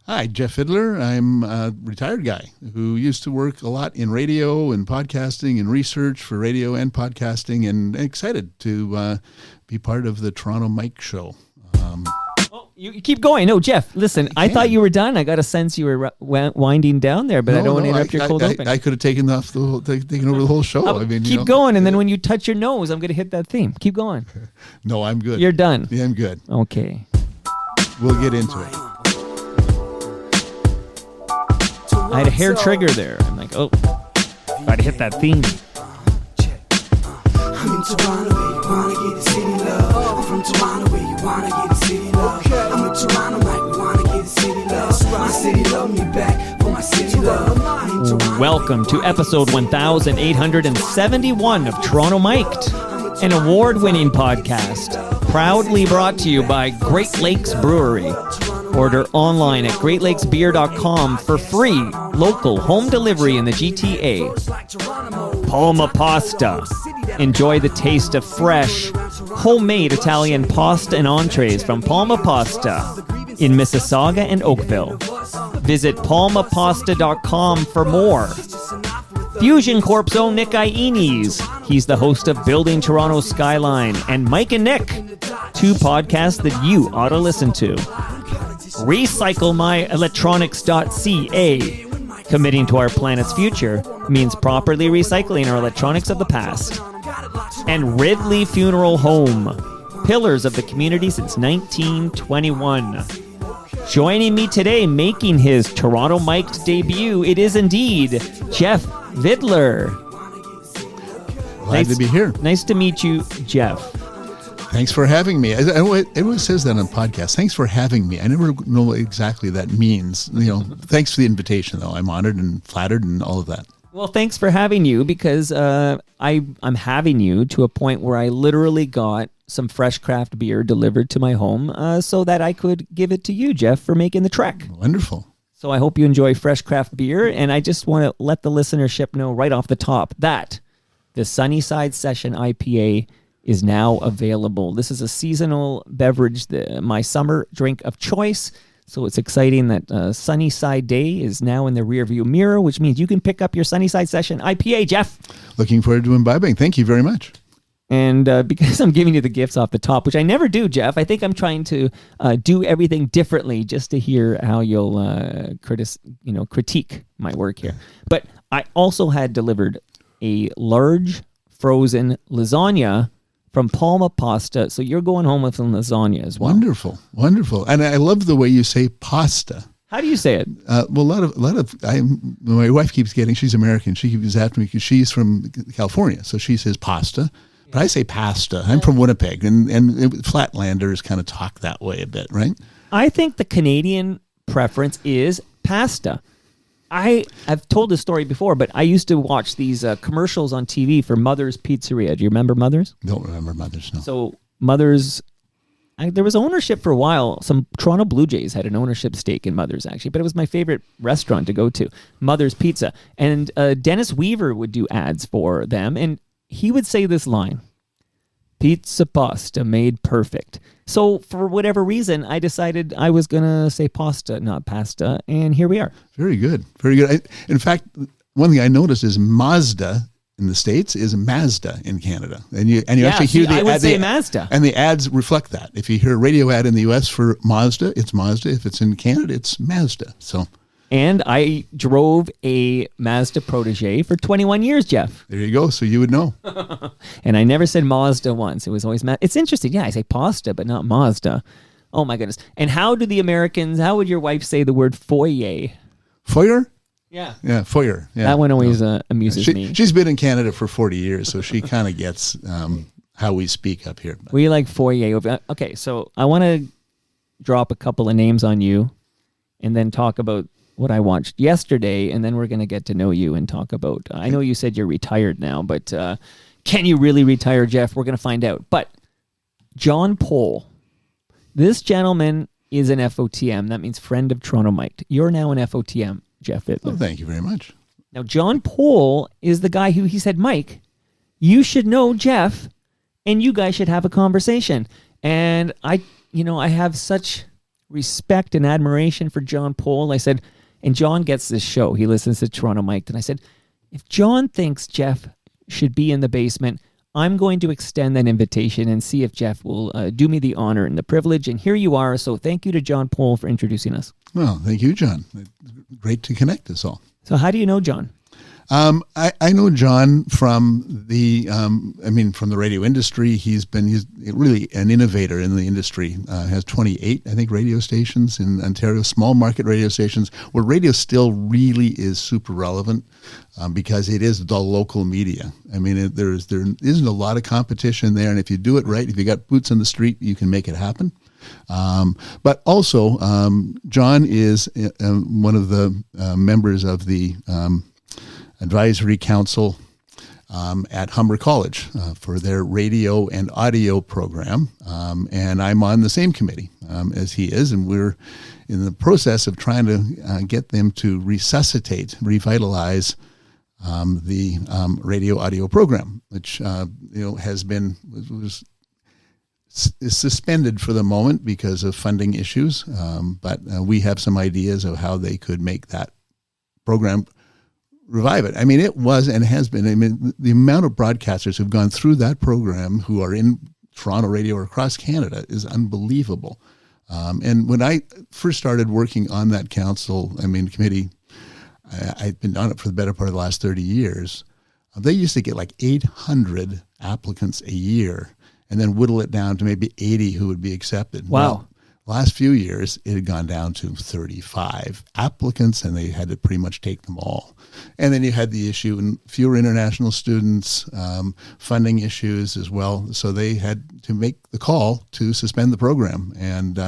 Hi, Jeff Vidler. I'm a retired guy who used to work a lot in radio and podcasting and research for radio and podcasting, and excited to be part of the Toronto Mike Show. You keep going. No, Jeff, listen, I thought you were done. I got a sense you were winding down there, but I don't want to interrupt your cold open. I could have taken over the whole show. Keep going, and then when you touch your nose, I'm going to hit that theme. Keep going. No, I'm good. You're done. Yeah, I'm good. Okay. We'll get into it. I had a hair trigger there. I'm like, oh, gotta hit that theme. I'm in Toronto, where you wanna get a city love. I'm from Toronto, where you wanna get a city love. I'm in Toronto, like we wanna get a city love. My city love me back for my city love. Welcome to episode 1871 of Toronto Mic'd, an award-winning podcast, proudly brought to you by Great Lakes Brewery. Order online at greatlakesbeer.com for free local home delivery in the GTA. Palma Pasta. Enjoy the taste of fresh, homemade Italian pasta and entrees from Palma Pasta in Mississauga and Oakville. Visit palmapasta.com for more. Fusion Corp's own Nick Iones. He's the host of Building Toronto's Skyline and Mike and Nick, two podcasts that you ought to listen to. RecycleMyElectronics.ca. Committing to our planet's future means properly recycling our electronics of the past. And Ridley Funeral Home, pillars of the community since 1921. Joining me today, making his Toronto Mic'd debut, it is indeed Jeff Vidler. Glad to be here. Nice to meet you, Jeff. Thanks for having me. Everyone says that on podcasts. Thanks for having me. I never know exactly what that means. Thanks for the invitation, though. I'm honored and flattered and all of that. Well, thanks for having you, because I'm having you to a point where I literally got some fresh craft beer delivered to my home so that I could give it to you, Jeff, for making the trek. Wonderful. So I hope you enjoy fresh craft beer, and I just want to let the listenership know right off the top that the Sunnyside Session IPA is now available. This is a seasonal beverage, my summer drink of choice. So it's exciting that Sunnyside Day is now in the rearview mirror, which means you can pick up your Sunnyside Session IPA, Jeff. Looking forward to imbibing. Thank you very much. And because I'm giving you the gifts off the top, which I never do, Jeff, I think I'm trying to do everything differently just to hear how you'll critique my work here. But I also had delivered a large frozen lasagna from Palma Pasta, so you're going home with some lasagna as well. Wonderful, wonderful, and I love the way you say pasta. How do you say it? My wife keeps getting. She's American. She keeps after me because she's from California, so she says pasta, but I say pasta. I'm from Winnipeg, and Flatlanders kind of talk that way a bit, right? I think the Canadian preference is pasta. I've told this story before, but I used to watch these commercials on TV for Mother's Pizzeria. Do you remember Mother's? Don't remember Mother's, no. So Mother's, there was ownership for a while. Some Toronto Blue Jays had an ownership stake in Mother's, actually, but it was my favorite restaurant to go to, Mother's Pizza. And Dennis Weaver would do ads for them, and he would say this line, "Pizza pasta made perfect." So for whatever reason, I decided I was going to say pasta, not pasta, and here we are. Very good. Very good. In fact, one thing I noticed is Mazda in the States is Mazda in Canada. And you actually hear the ad. I would say Mazda. And the ads reflect that. If you hear a radio ad in the U.S. for Mazda, it's Mazda. If it's in Canada, it's Mazda. And I drove a Mazda Protege for 21 years, Jeff. There you go. So you would know. And I never said Mazda once. It was always Mazda. It's interesting. Yeah, I say pasta, but not Mazda. Oh, my goodness. And how would your wife say the word foyer? Foyer? Yeah. Yeah, foyer. Yeah. That one always amuses me. She's been in Canada for 40 years, so she kind of gets how we speak up here. We like foyer. Okay, so I want to drop a couple of names on you and then talk about what I watched yesterday, and then we're going to get to know you and talk about, I know you said you're retired now, but can you really retire, Jeff? We're going to find out. But John Pohl, this gentleman is an FOTM. That means friend of Toronto Mike. You're now an FOTM, Jeff Vidler. Oh, thank you very much. Now, John Pohl is the guy who, he said, Mike, you should know Jeff, and you guys should have a conversation. And I have such respect and admiration for John Pohl. I said, and John gets this show. He listens to Toronto Mike. And I said, if John thinks Jeff should be in the basement, I'm going to extend that invitation and see if Jeff will do me the honor and the privilege. And here you are. So thank you to John Pohl for introducing us. Well, thank you, John. Great to connect us all. So how do you know John? I know John from from the radio industry. He's really an innovator in the industry. Has 28, I think, radio stations in Ontario, small market radio stations, where radio still really is super relevant because it is the local media. I mean, there isn't a lot of competition there, and if you do it right, if you got boots on the street, you can make it happen. But also, John is one of the members of the Advisory Council at Humber College for their radio and audio program. And I'm on the same committee as he is, and we're in the process of trying to get them to revitalize the radio audio program, which is suspended for the moment because of funding issues. But we have some ideas of how they could make that program revive it. I mean, it was and has been. I mean, the amount of broadcasters who've gone through that program who are in Toronto radio or across Canada is unbelievable. And when I first started working on that committee, I've been on it for the better part of the last 30 years. They used to get like 800 applicants a year and then whittle it down to maybe 80 who would be accepted. Wow. Well, last few years, it had gone down to 35 applicants, and they had to pretty much take them all. And then you had the issue and fewer international students, funding issues as well. So they had to make the call to suspend the program. And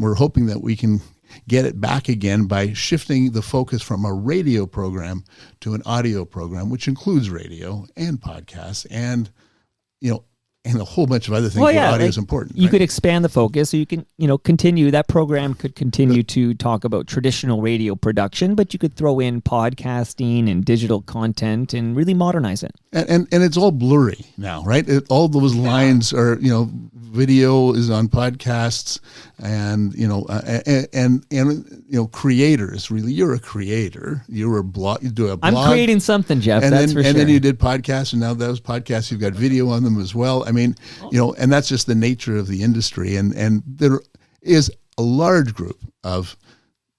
we're hoping that we can get it back again by shifting the focus from a radio program to an audio program, which includes radio and podcasts and a whole bunch of other things where audio is important. You could expand the focus, so you can, continue. That program could continue to talk about traditional radio production, but you could throw in podcasting and digital content and really modernize it. And it's all blurry now, right? All those lines are, video is on podcasts, and creators. Really, you're a creator. You're a blog. You do a blog. I'm creating something, Jeff. And that's for sure. And then you did podcasts, and now those podcasts, you've got video on them as well. I mean, and that's just the nature of the industry. And there is a large group of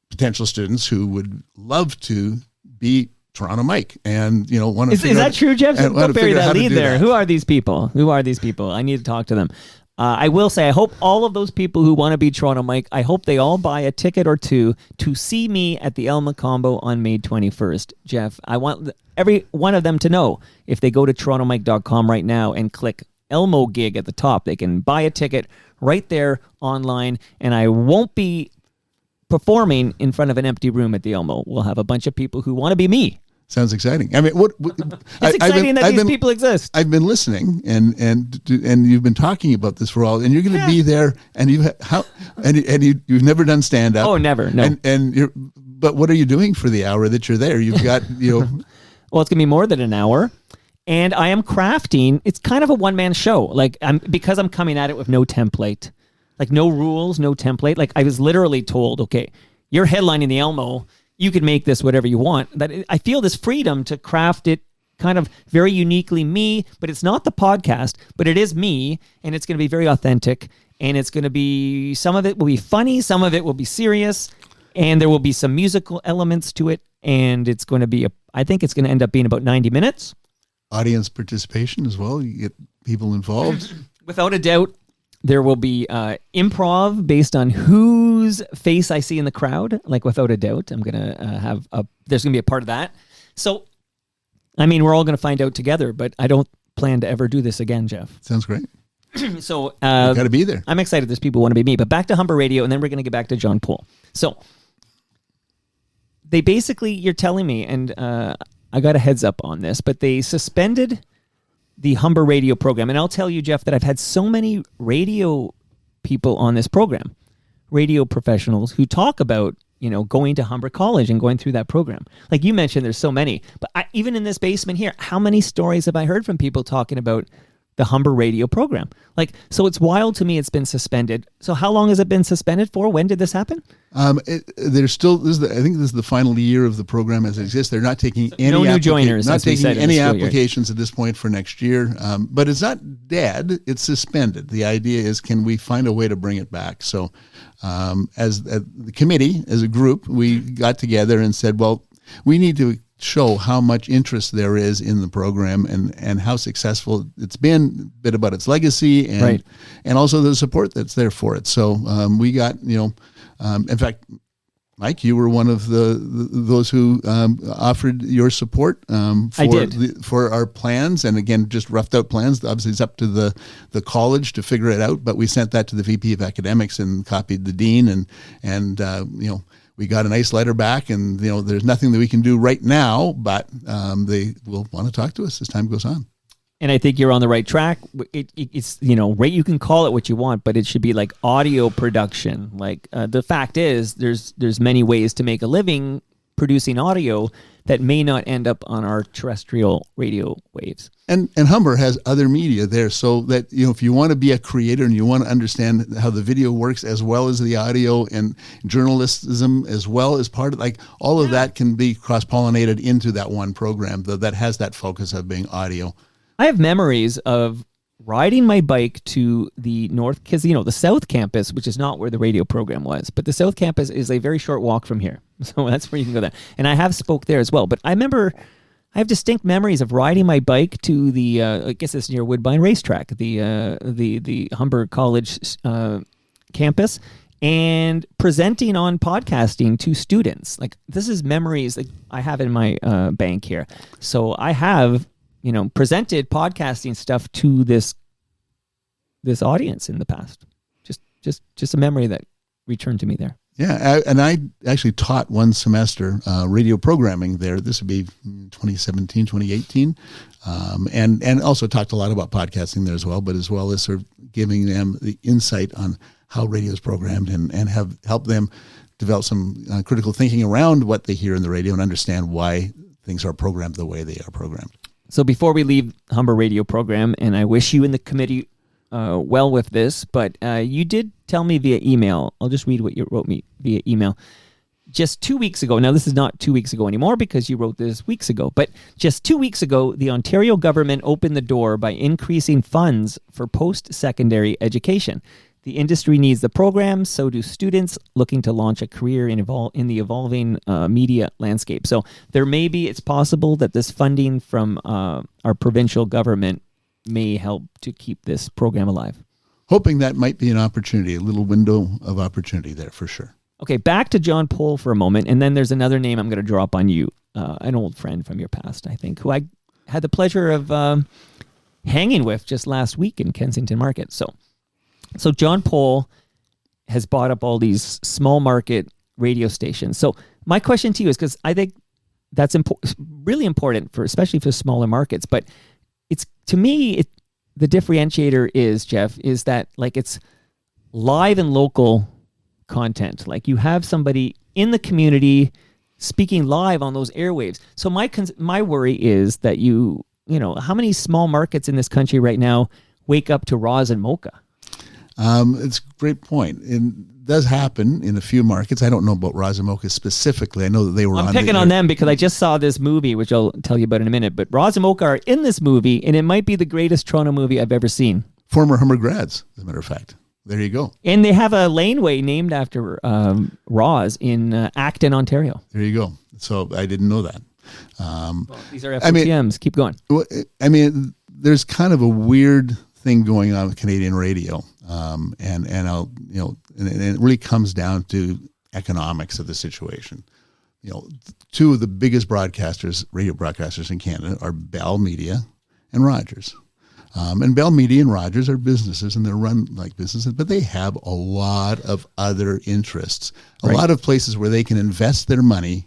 potential students who would love to be Toronto Mike, and want to. Is that true, Jeff? Don't bury that lead there. Who are these people? I need to talk to them. I will say, I hope all of those people who want to be Toronto Mike, I hope they all buy a ticket or two to see me at the Elma Combo on May 21st. Jeff, I want every one of them to know, if they go to torontomike.com right now and click Elmo gig at the top, they can buy a ticket right there online, and I won't be performing in front of an empty room at the Elmo. We'll have a bunch of people who want to be me. Sounds exciting. I mean, it's exciting that these people exist. I've been listening, and you've been talking about this for all, and you're going to be there, and you've never done stand up. Oh, never. No. But what are you doing for the hour that you're there? You've got Well, it's going to be more than an hour, and I am crafting. It's kind of a one-man show. Because I'm coming at it with no template, no rules, no template. I was literally told, okay, you're headlining the Elmo. You can make this whatever you want. That I feel this freedom to craft it kind of very uniquely me, but it's not the podcast, but it is me, and it's going to be very authentic, and it's going to be, some of it will be funny, some of it will be serious, and there will be some musical elements to it, and it's going to be, I think it's going to end up being about 90 minutes. Audience participation as well. You get people involved. Without a doubt. There will be improv based on whose face I see in the crowd. Without a doubt, I'm going to there's going to be a part of that. So, we're all going to find out together, but I don't plan to ever do this again, Jeff. Sounds great. So, got to be there. I'm excited there's people who want to be me, but back to Humber Radio, and then we're going to get back to John Pohl. So, they basically, you're telling me, and I got a heads up on this, but they suspended the Humber Radio program. And I'll tell you, Jeff, that I've had so many radio people on this program, radio professionals who talk about, going to Humber College and going through that program. Like you mentioned, there's so many. But even in this basement here, how many stories have I heard from people talking about the Humber radio program. Like, so it's wild to me it's been suspended. So how long has it been suspended for? When did this happen? There's still, I think this is the final year of the program as it exists. They're not taking any no new joiners, not as we taking said in any the school year. applications at this point for next year. But it's not dead, it's suspended. The idea is, can we find a way to bring it back? So as the committee, as a group, we got together and said, well, we need to show how much interest there is in the program and how successful it's been, a bit about its legacy and also the support that's there for it. So we got, in fact, Mike, you were one of those who offered your support for our plans, and again, just roughed out plans. Obviously, it's up to the college to figure it out, but we sent that to the VP of Academics and copied the dean, and we got a nice letter back, and there's nothing that we can do right now, but they will want to talk to us as time goes on. And I think you're on the right track. It's right. You can call it what you want, but it should be like audio production. Like the fact is, there's many ways to make a living producing audio that may not end up on our terrestrial radio waves. And Humber has other media there, so that if you want to be a creator and you want to understand how the video works as well as the audio and journalism as well as part of all of that can be cross-pollinated into that one program that has that focus of being audio. I have memories of riding my bike to the north, because the South Campus, which is not where the radio program was, but the South Campus is a very short walk from here, so that's where you can go there. And I have spoke there as well. But I have distinct memories of riding my bike to the I guess it's near Woodbine Racetrack, the Humber College campus, and presenting on podcasting to students. Like, this is memories that I have in my bank here. So I have presented podcasting stuff to this audience in the past. Just a memory that returned to me there. Yeah, and I actually taught one semester radio programming there. This would be 2017, 2018, and also talked a lot about podcasting there as well, but as well as sort of giving them the insight on how radio is programmed and have helped them develop some critical thinking around what they hear in the radio and understand why things are programmed the way they are programmed. So before we leave Humber Radio program, and I wish you and the committee well with this, but you did tell me via email, I'll just read what you wrote me via email, just 2 weeks ago. Now, this is not 2 weeks ago anymore because you wrote this weeks ago, but just 2 weeks ago, the Ontario government opened the door by increasing funds for post-secondary education. The industry needs the program, so do students looking to launch a career in the evolving media landscape. So it's possible that this funding from our provincial government may help to keep this program alive. Hoping that might be an opportunity, a little window of opportunity there for sure. Okay, back to John Pohl for a moment, and then there's another name I'm going to drop on you, an old friend from your past, I think, who I had the pleasure of hanging with just last week in Kensington Market. So John Pohl has bought up all these small market radio stations. So my question to you is, because I think that's really important especially for smaller markets, but it's, to me, the differentiator is, Jeff, is that it's live and local content. Like, you have somebody in the community speaking live on those airwaves. So my worry is that how many small markets in this country right now wake up to Roz and Mocha? It's a great point. It does happen in a few markets. I don't know about Razamoka specifically. I know that they were I'm picking on them because I just saw this movie, which I'll tell you about in a minute. But Razamoka are in this movie, and it might be the greatest Toronto movie I've ever seen. Former Humber grads, as a matter of fact. There you go. And they have a laneway named after Roz in Acton, Ontario. There you go. So I didn't know that. These are FOTMs. Keep going. There's kind of a weird thing going on with Canadian radio. And it really comes down to economics of the situation. Two of the biggest radio broadcasters in Canada are Bell Media and Rogers. And Bell Media and Rogers are businesses, and they're run like businesses, but they have a lot of other interests, a lot of places where they can invest their money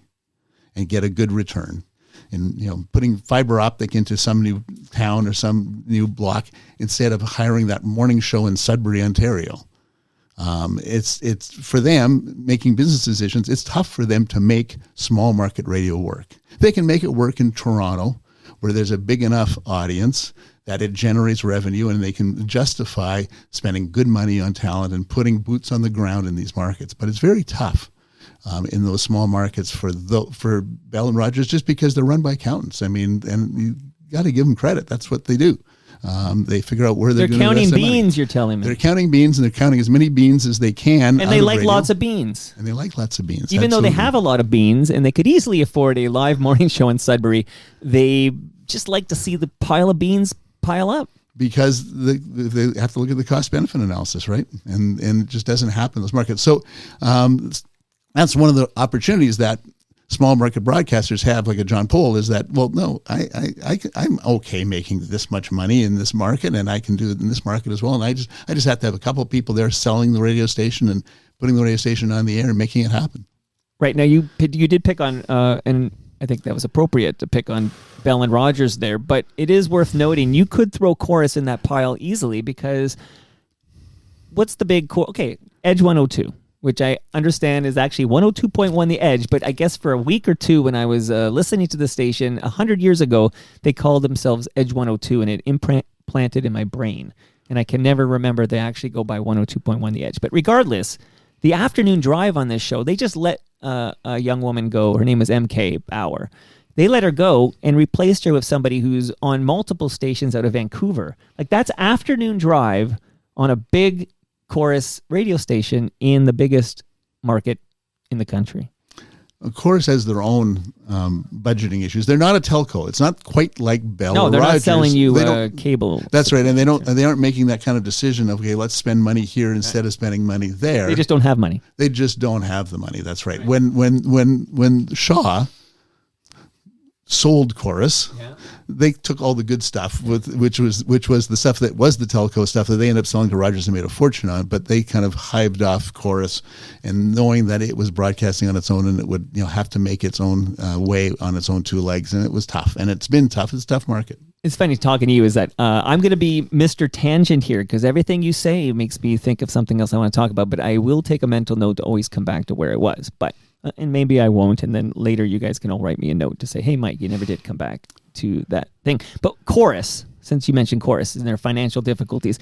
and get a good return. And putting fiber optic into some new town or some new block instead of hiring that morning show in Sudbury, Ontario. It's for them making business decisions. It's tough for them to make small market radio work. They can make it work in Toronto, where there's a big enough audience that it generates revenue and they can justify spending good money on talent and putting boots on the ground in these markets. But it's very tough in those small markets for Bell and Rogers, just because they're run by accountants. I mean, and you got to give them credit. That's what they do. They figure out where they're going to counting invest their beans. money. You're telling me They're counting beans, and they're counting as many beans as they can. and they like lots of beans. And they like lots of beans, Even though they have a lot of beans and they could easily afford a live morning show in Sudbury, they just like to see the pile of beans pile up. Because they have to look at the cost-benefit analysis, right? And it just doesn't happen in those markets. So that's one of the opportunities that small market broadcasters have, like a John Pohl, is that, well, no, I'm okay making this much money in this market, and I can do it in this market as well. And I just have to have a couple of people there selling the radio station and putting the radio station on the air and making it happen. Right. Now, you did pick on, and I think that was appropriate to pick on Bell and Rogers there, but it is worth noting you could throw Chorus in that pile easily, because what's the big Edge 102, which I understand is actually 102.1 The Edge, but I guess for a week or two when I was listening to the station 100 years ago, they called themselves Edge 102, and it implanted in my brain, and I can never remember they actually go by 102.1 The Edge. But regardless, the afternoon drive on this show, they just let a young woman go. Her name was MK Bauer. They let her go and replaced her with somebody who's on multiple stations out of Vancouver. Like, that's afternoon drive on a big Chorus radio station in the biggest market in the country. Chorus has their own budgeting issues. They're not a telco. It's not quite like Bell. No, or they're Rogers. not selling you cable. That's right, and they aren't making that kind of decision of, okay, let's spend money here instead of spending money there. They just don't have money. They just don't have the money. That's right. When Shaw sold Chorus, they took all the good stuff, which was the stuff that was the telco stuff that they ended up selling to Rogers and made a fortune on, but they kind of hived off Chorus, and knowing that it was broadcasting on its own and it would have to make its own way on its own two legs, and it was tough, and it's been tough. It's a tough market. It's funny talking to you is that I'm going to be Mr. Tangent here, because everything you say makes me think of something else I want to talk about, but I will take a mental note to always come back to where it was. But and maybe I won't, and then later you guys can all write me a note to say, hey, Mike, you never did come back to that thing. But Chorus, since you mentioned Chorus and their financial difficulties,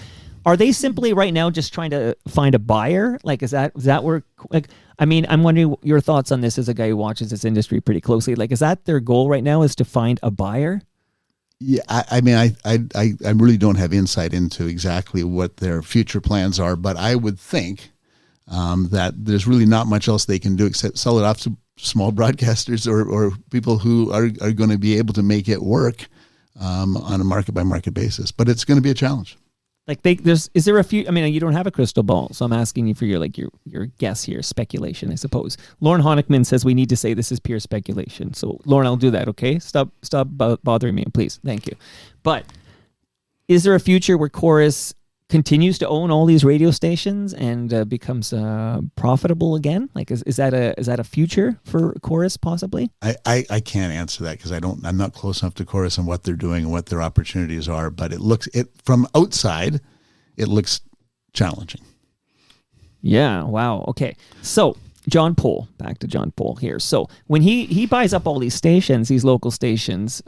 are they simply right now just trying to find a buyer? Like, is that where, like, I mean, I'm wondering your thoughts on this as a guy who watches this industry pretty closely. Like, is that their goal right now, is to find a buyer? Yeah, I mean, I really don't have insight into exactly what their future plans are, but I would think that there's really not much else they can do except sell it off to small broadcasters or people who are going to be able to make it work on a market by market basis. But it's going to be a challenge. Like, is there a few? I mean, you don't have a crystal ball, so I'm asking you for your guess here, speculation, I suppose. Lauren Honickman says we need to say this is pure speculation. So, Lauren, I'll do that. Okay, stop bothering me, please. Thank you. But is there a future where Chorus continues to own all these radio stations and becomes profitable again? Like, is that a future for Chorus possibly? I can't answer that because I'm not close enough to Chorus and what they're doing and what their opportunities are. But from outside, it looks challenging. Yeah. Wow. Okay. So John Pohl, back to John Pohl here. So when he buys up all these stations, these local stations,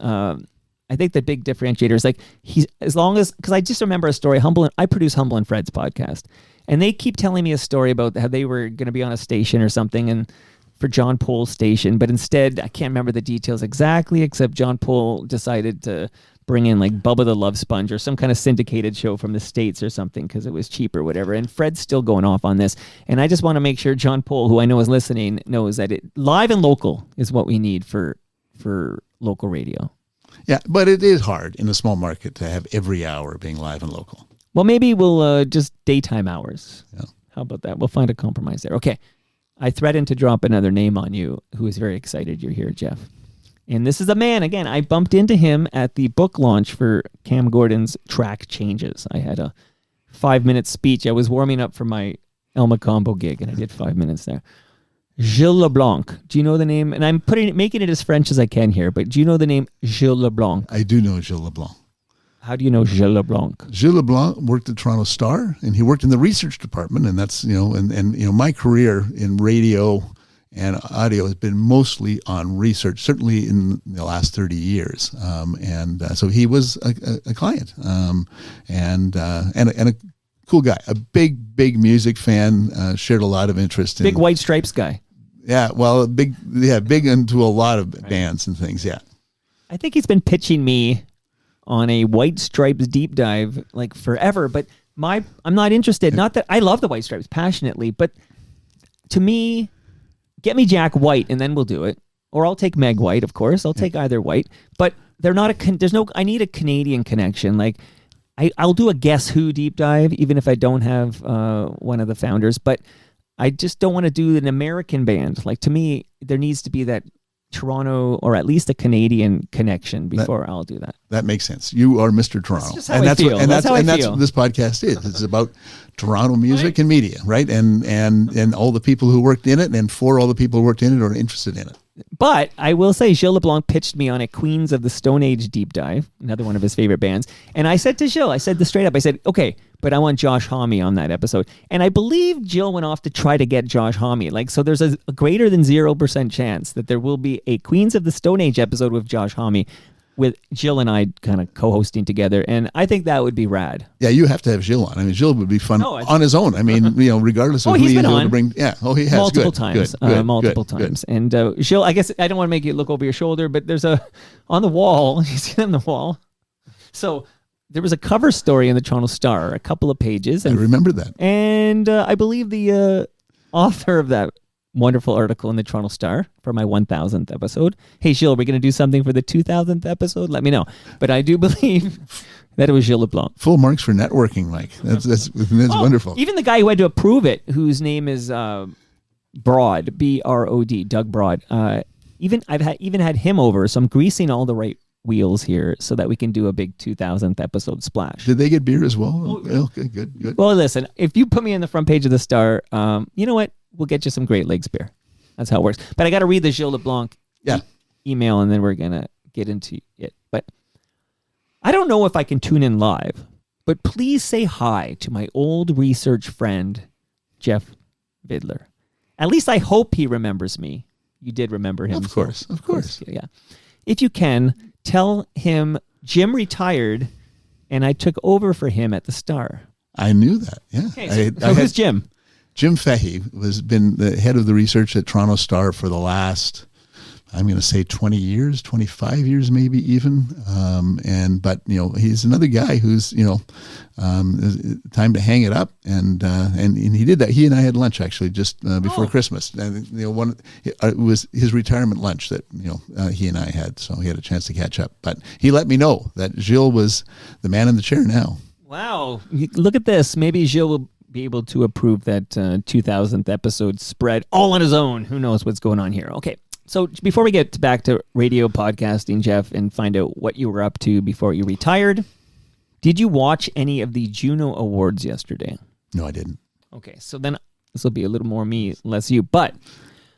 I think the big differentiator is, like, because I just remember a story. I produce Humble and Fred's podcast, and they keep telling me a story about how they were going to be on a station or something, and for John Pohl's station, but instead, I can't remember the details exactly, except John Pohl decided to bring in, like, Bubba the Love Sponge or some kind of syndicated show from the States or something because it was cheap or whatever. And Fred's still going off on this. And I just want to make sure John Pohl, who I know is listening, knows that live and local is what we need for local radio. Yeah, but it is hard in a small market to have every hour being live and local. Well, maybe we'll just daytime hours. Yeah. How about that? We'll find a compromise there. Okay. I threatened to drop another name on you who is very excited you're here, Jeff. And this is a man, again, I bumped into him at the book launch for Cam Gordon's Track Changes. I had a 5-minute speech. I was warming up for my Elma Combo gig, and I did 5 minutes there. Gilles Leblanc. Do you know the name? And I'm making it as French as I can here, but do you know the name Gilles Leblanc? I do know Gilles Leblanc. How do you know Gilles Leblanc? Gilles Leblanc worked at Toronto Star, and he worked in the research department, and that's, and my career in radio and audio has been mostly on research, certainly in the last 30 years. So he was a client, and a cool guy, a big music fan, shared a lot of interest in Big White Stripes guy. Yeah, well, big into a lot of bands and things. Yeah, I think he's been pitching me on a White Stripes deep dive like forever, but I'm not interested. Not that I love the White Stripes passionately, but to me, get me Jack White and then we'll do it. Or I'll take Meg White, of course. I'll take either White, but they're not I need a Canadian connection. Like I'll do a Guess Who deep dive, even if I don't have one of the founders, but I just don't want to do an American band. Like, to me, there needs to be that Toronto or at least a Canadian connection before I'll do that. That makes sense. You are Mr. Toronto. That's just how I feel. That's how I feel. What this podcast is. It's about Toronto music and media, right? And all the people who worked in it, and for all the people who worked in it or interested in it. But I will say, Gilles LeBlanc pitched me on a Queens of the Stone Age deep dive, another one of his favorite bands. And I said to Gilles, I said this straight up, I said, okay, but I want Josh Homme on that episode. And I believe Gilles went off to try to get Josh Homme. Like, so there's a greater than 0% chance that there will be a Queens of the Stone Age episode with Josh Homme, with Gilles and I kind of co-hosting together. And I think that would be rad. Yeah, you have to have Gilles on. I mean, Gilles would be fun on his own. I mean, regardless of who he's able to bring. Yeah, he has. Multiple times. Multiple times. And Gilles, I guess I don't want to make you look over your shoulder, but there's on the wall, you see it on the wall. So there was a cover story in the Toronto Star, a couple of pages. And, I remember that. And I believe the author of that wonderful article in the Toronto Star for my 1000th episode. Hey, Gilles, we're going to do something for the 2000th episode? Let me know. But I do believe that it was Gilles LeBlanc. Full marks for networking, Mike. That's wonderful. Even the guy who had to approve it, whose name is Broad, B-R-O-D, Doug Broad. Even had him over, so I'm greasing all the right wheels here so that we can do a big 2000th episode splash. Did they get beer as well? Okay, good. Well, listen, if you put me in the front page of the Star, you know what? We'll get you some Great Lakes beer. That's how it works. But I got to read the Gilles LeBlanc email, and then we're going to get into it. But I don't know if I can tune in live, but please say hi to my old research friend, Jeff Vidler. At least I hope he remembers me. You did remember him. Of course. Yeah. If you can, tell him Jim retired, and I took over for him at the Star. I knew that, yeah. Okay, so who's Jim? Jim Fahey has been the head of the research at Toronto Star for the last, I'm going to say 20 years, 25 years, maybe even. But he's another guy who's, time to hang it up. And he did that. He and I had lunch actually just before Christmas. And, it was his retirement lunch that, he and I had. So he had a chance to catch up. But he let me know that Gilles was the man in the chair now. Wow. Look at this. Maybe Gilles will be able to approve that 2000th episode spread all on his own. Who knows what's going on here? Okay, so before we get back to radio podcasting, Jeff, and find out what you were up to before you retired, did you watch any of the Juno Awards yesterday? No, I didn't. Okay, so then this will be a little more me, less you. But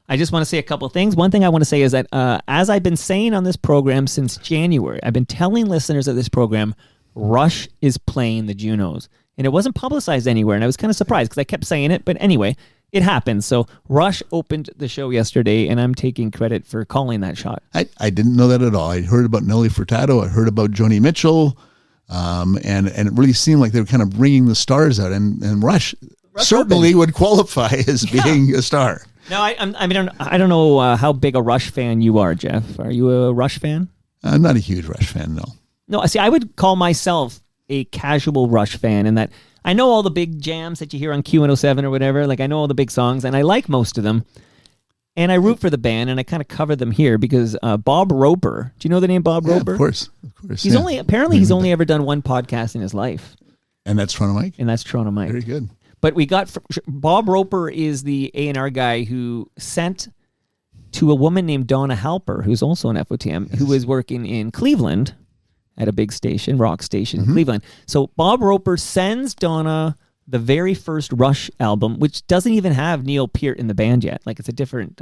I just want to say a couple of things. One thing I want to say is that as I've been saying on this program since January, I've been telling listeners of this program, Rush is playing the Junos. And it wasn't publicized anywhere, and I was kind of surprised because I kept saying it. But anyway, it happened. So Rush opened the show yesterday, and I'm taking credit for calling that shot. I didn't know that at all. I heard about Nelly Furtado. I heard about Joni Mitchell. And it really seemed like they were kind of bringing the stars out. And Rush certainly would qualify as being a star. Now, I don't know how big a Rush fan you are, Jeff. Are you a Rush fan? I'm not a huge Rush fan, no. No, see, I would call myself a casual Rush fan, in that I know all the big jams that you hear on Q107 or whatever. Like, I know all the big songs, and I like most of them. And I root for the band, and I kind of cover them here because Bob Roper. Do you know the name Bob Roper? Of course. He's only ever done one podcast in his life. And that's Toronto Mike? And that's Toronto Mike. Very good. But we got Bob Roper is the A&R guy who sent to a woman named Donna Halper, who's also an FOTM, who was working in Cleveland at a big station, rock station in Cleveland. So Bob Roper sends Donna the very first Rush album, which doesn't even have Neil Peart in the band yet. Like, it's a different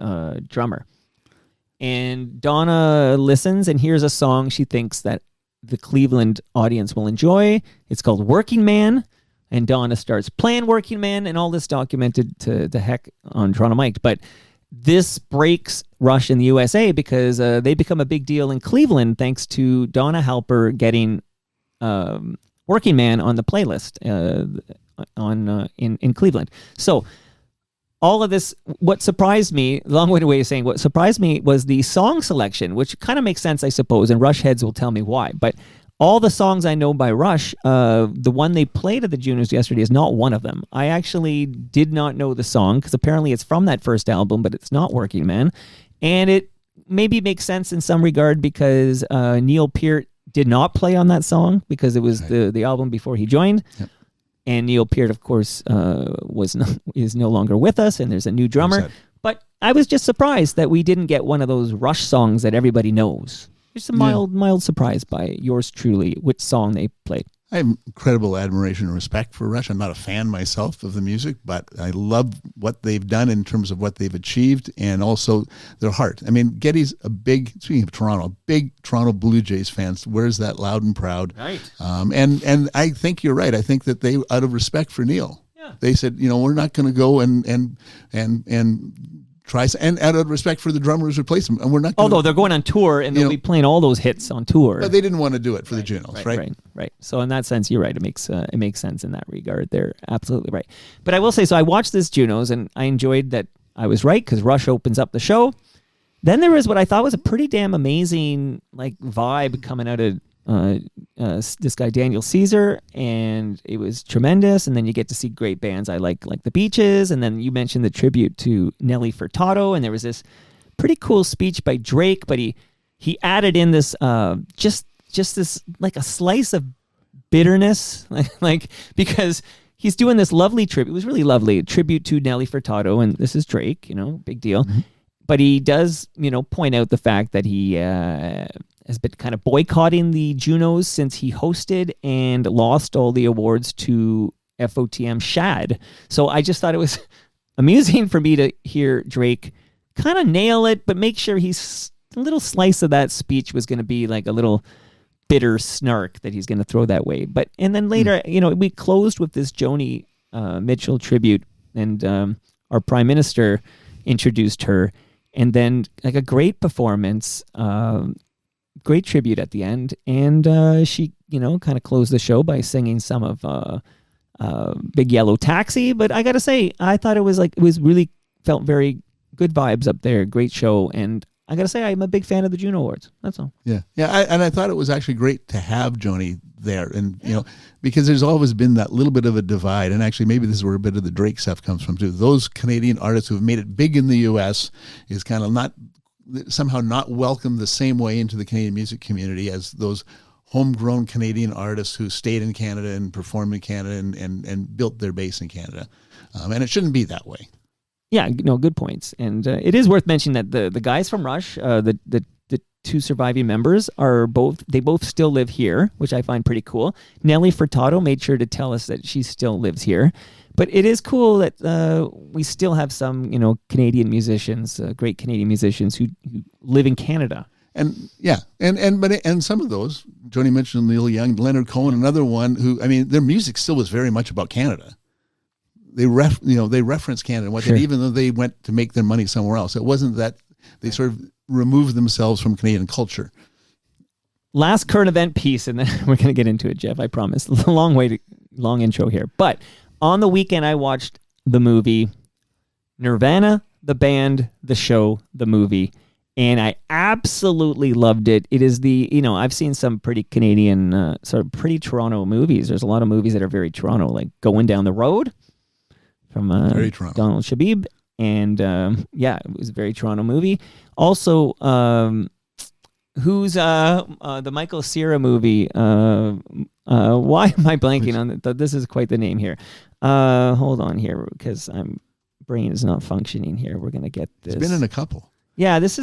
drummer. And Donna listens and hears a song she thinks that the Cleveland audience will enjoy. It's called Working Man. And Donna starts playing Working Man, and all this documented to heck on Toronto Mike. But this breaks Rush in the USA because they become a big deal in Cleveland thanks to Donna Halper getting Working Man on the playlist in Cleveland. So all of this, what surprised me, long-winded way of saying, what surprised me was the song selection, which kind of makes sense, I suppose, and Rush heads will tell me why. But all the songs I know by Rush, the one they played at the Junos yesterday is not one of them. I actually did not know the song, because apparently it's from that first album, but it's not Working Man. And it maybe makes sense in some regard because Neil Peart did not play on that song, because it was the album before he joined. Yep. And Neil Peart, of course, is no longer with us, and there's a new drummer. But I was just surprised that we didn't get one of those Rush songs that everybody knows. Just a mild surprise by yours truly, which song they played. I have incredible admiration and respect for Rush. I'm not a fan myself of the music, but I love what they've done in terms of what they've achieved and also their heart. I mean, Geddy's speaking of Toronto, big Toronto Blue Jays fans, wears that loud and proud. Right. And I think you're right. I think that they, out of respect for Neil, they said, we're not going to go and tries, and out of respect for the drummer's replacement, and we're not. Although they're going on tour and they'll be playing all those hits on tour, but they didn't want to do it for the Junos, right. So in that sense, you're right. It makes sense in that regard. They're absolutely right. But I will say, so I watched this Junos and I enjoyed that. I was right because Rush opens up the show. Then there was what I thought was a pretty damn amazing vibe coming out of this guy Daniel Caesar, and it was tremendous. And then you get to see great bands I like the Beaches, and then you mentioned the tribute to Nelly Furtado, and there was this pretty cool speech by Drake, but he added in this just this like a slice of bitterness, because he's doing this lovely tribute. It was really lovely tribute to Nelly Furtado, and this is Drake, big deal. Mm-hmm. But he does, point out the fact that he has been kind of boycotting the Junos since he hosted and lost all the awards to FOTM Shad. So I just thought it was amusing for me to hear Drake kind of nail it, but make sure a little slice of that speech was going to be like a little bitter snark that he's going to throw that way. And then later, we closed with this Joni Mitchell tribute, and our Prime Minister introduced her. And then a great performance, great tribute at the end. And she, kind of closed the show by singing some of Big Yellow Taxi. But I got to say, I thought it was really felt very good vibes up there. Great show. And I got to say, I'm a big fan of the Juno Awards. That's all. Yeah. I thought it was actually great to have Joni there. And, because there's always been that little bit of a divide. And actually, maybe this is where a bit of the Drake stuff comes from, too. Those Canadian artists who have made it big in the U.S. is kind of somehow not welcomed the same way into the Canadian music community as those homegrown Canadian artists who stayed in Canada and performed in Canada and built their base in Canada. And it shouldn't be that way. Yeah, good points. And it is worth mentioning that the guys from Rush, the two surviving members, they both still live here, which I find pretty cool. Nelly Furtado made sure to tell us that she still lives here. But it is cool that we still have some, Canadian musicians, great Canadian musicians who live in Canada. And and some of those, Joni mentioned Neil Young, Leonard Cohen, another one who, their music still was very much about Canada. They reference Canada and what they, even though they went to make their money somewhere else. It wasn't that they sort of removed themselves from Canadian culture. Last current event piece, and then we're going to get into it, Jeff, I promise. Long intro here. But on the weekend, I watched the movie Nirvana, the band, the show, the movie, and I absolutely loved it. It is I've seen some pretty Canadian, sort of pretty Toronto movies. There's a lot of movies that are very Toronto, like Going Down the Road from Donald Shabib. And it was a very Toronto movie. Also, who's the Michael Cera movie? Why am I blanking on it? This is quite the name here. Hold on here, because brain is not functioning here. We're gonna get this. It's been in a couple. Yeah, this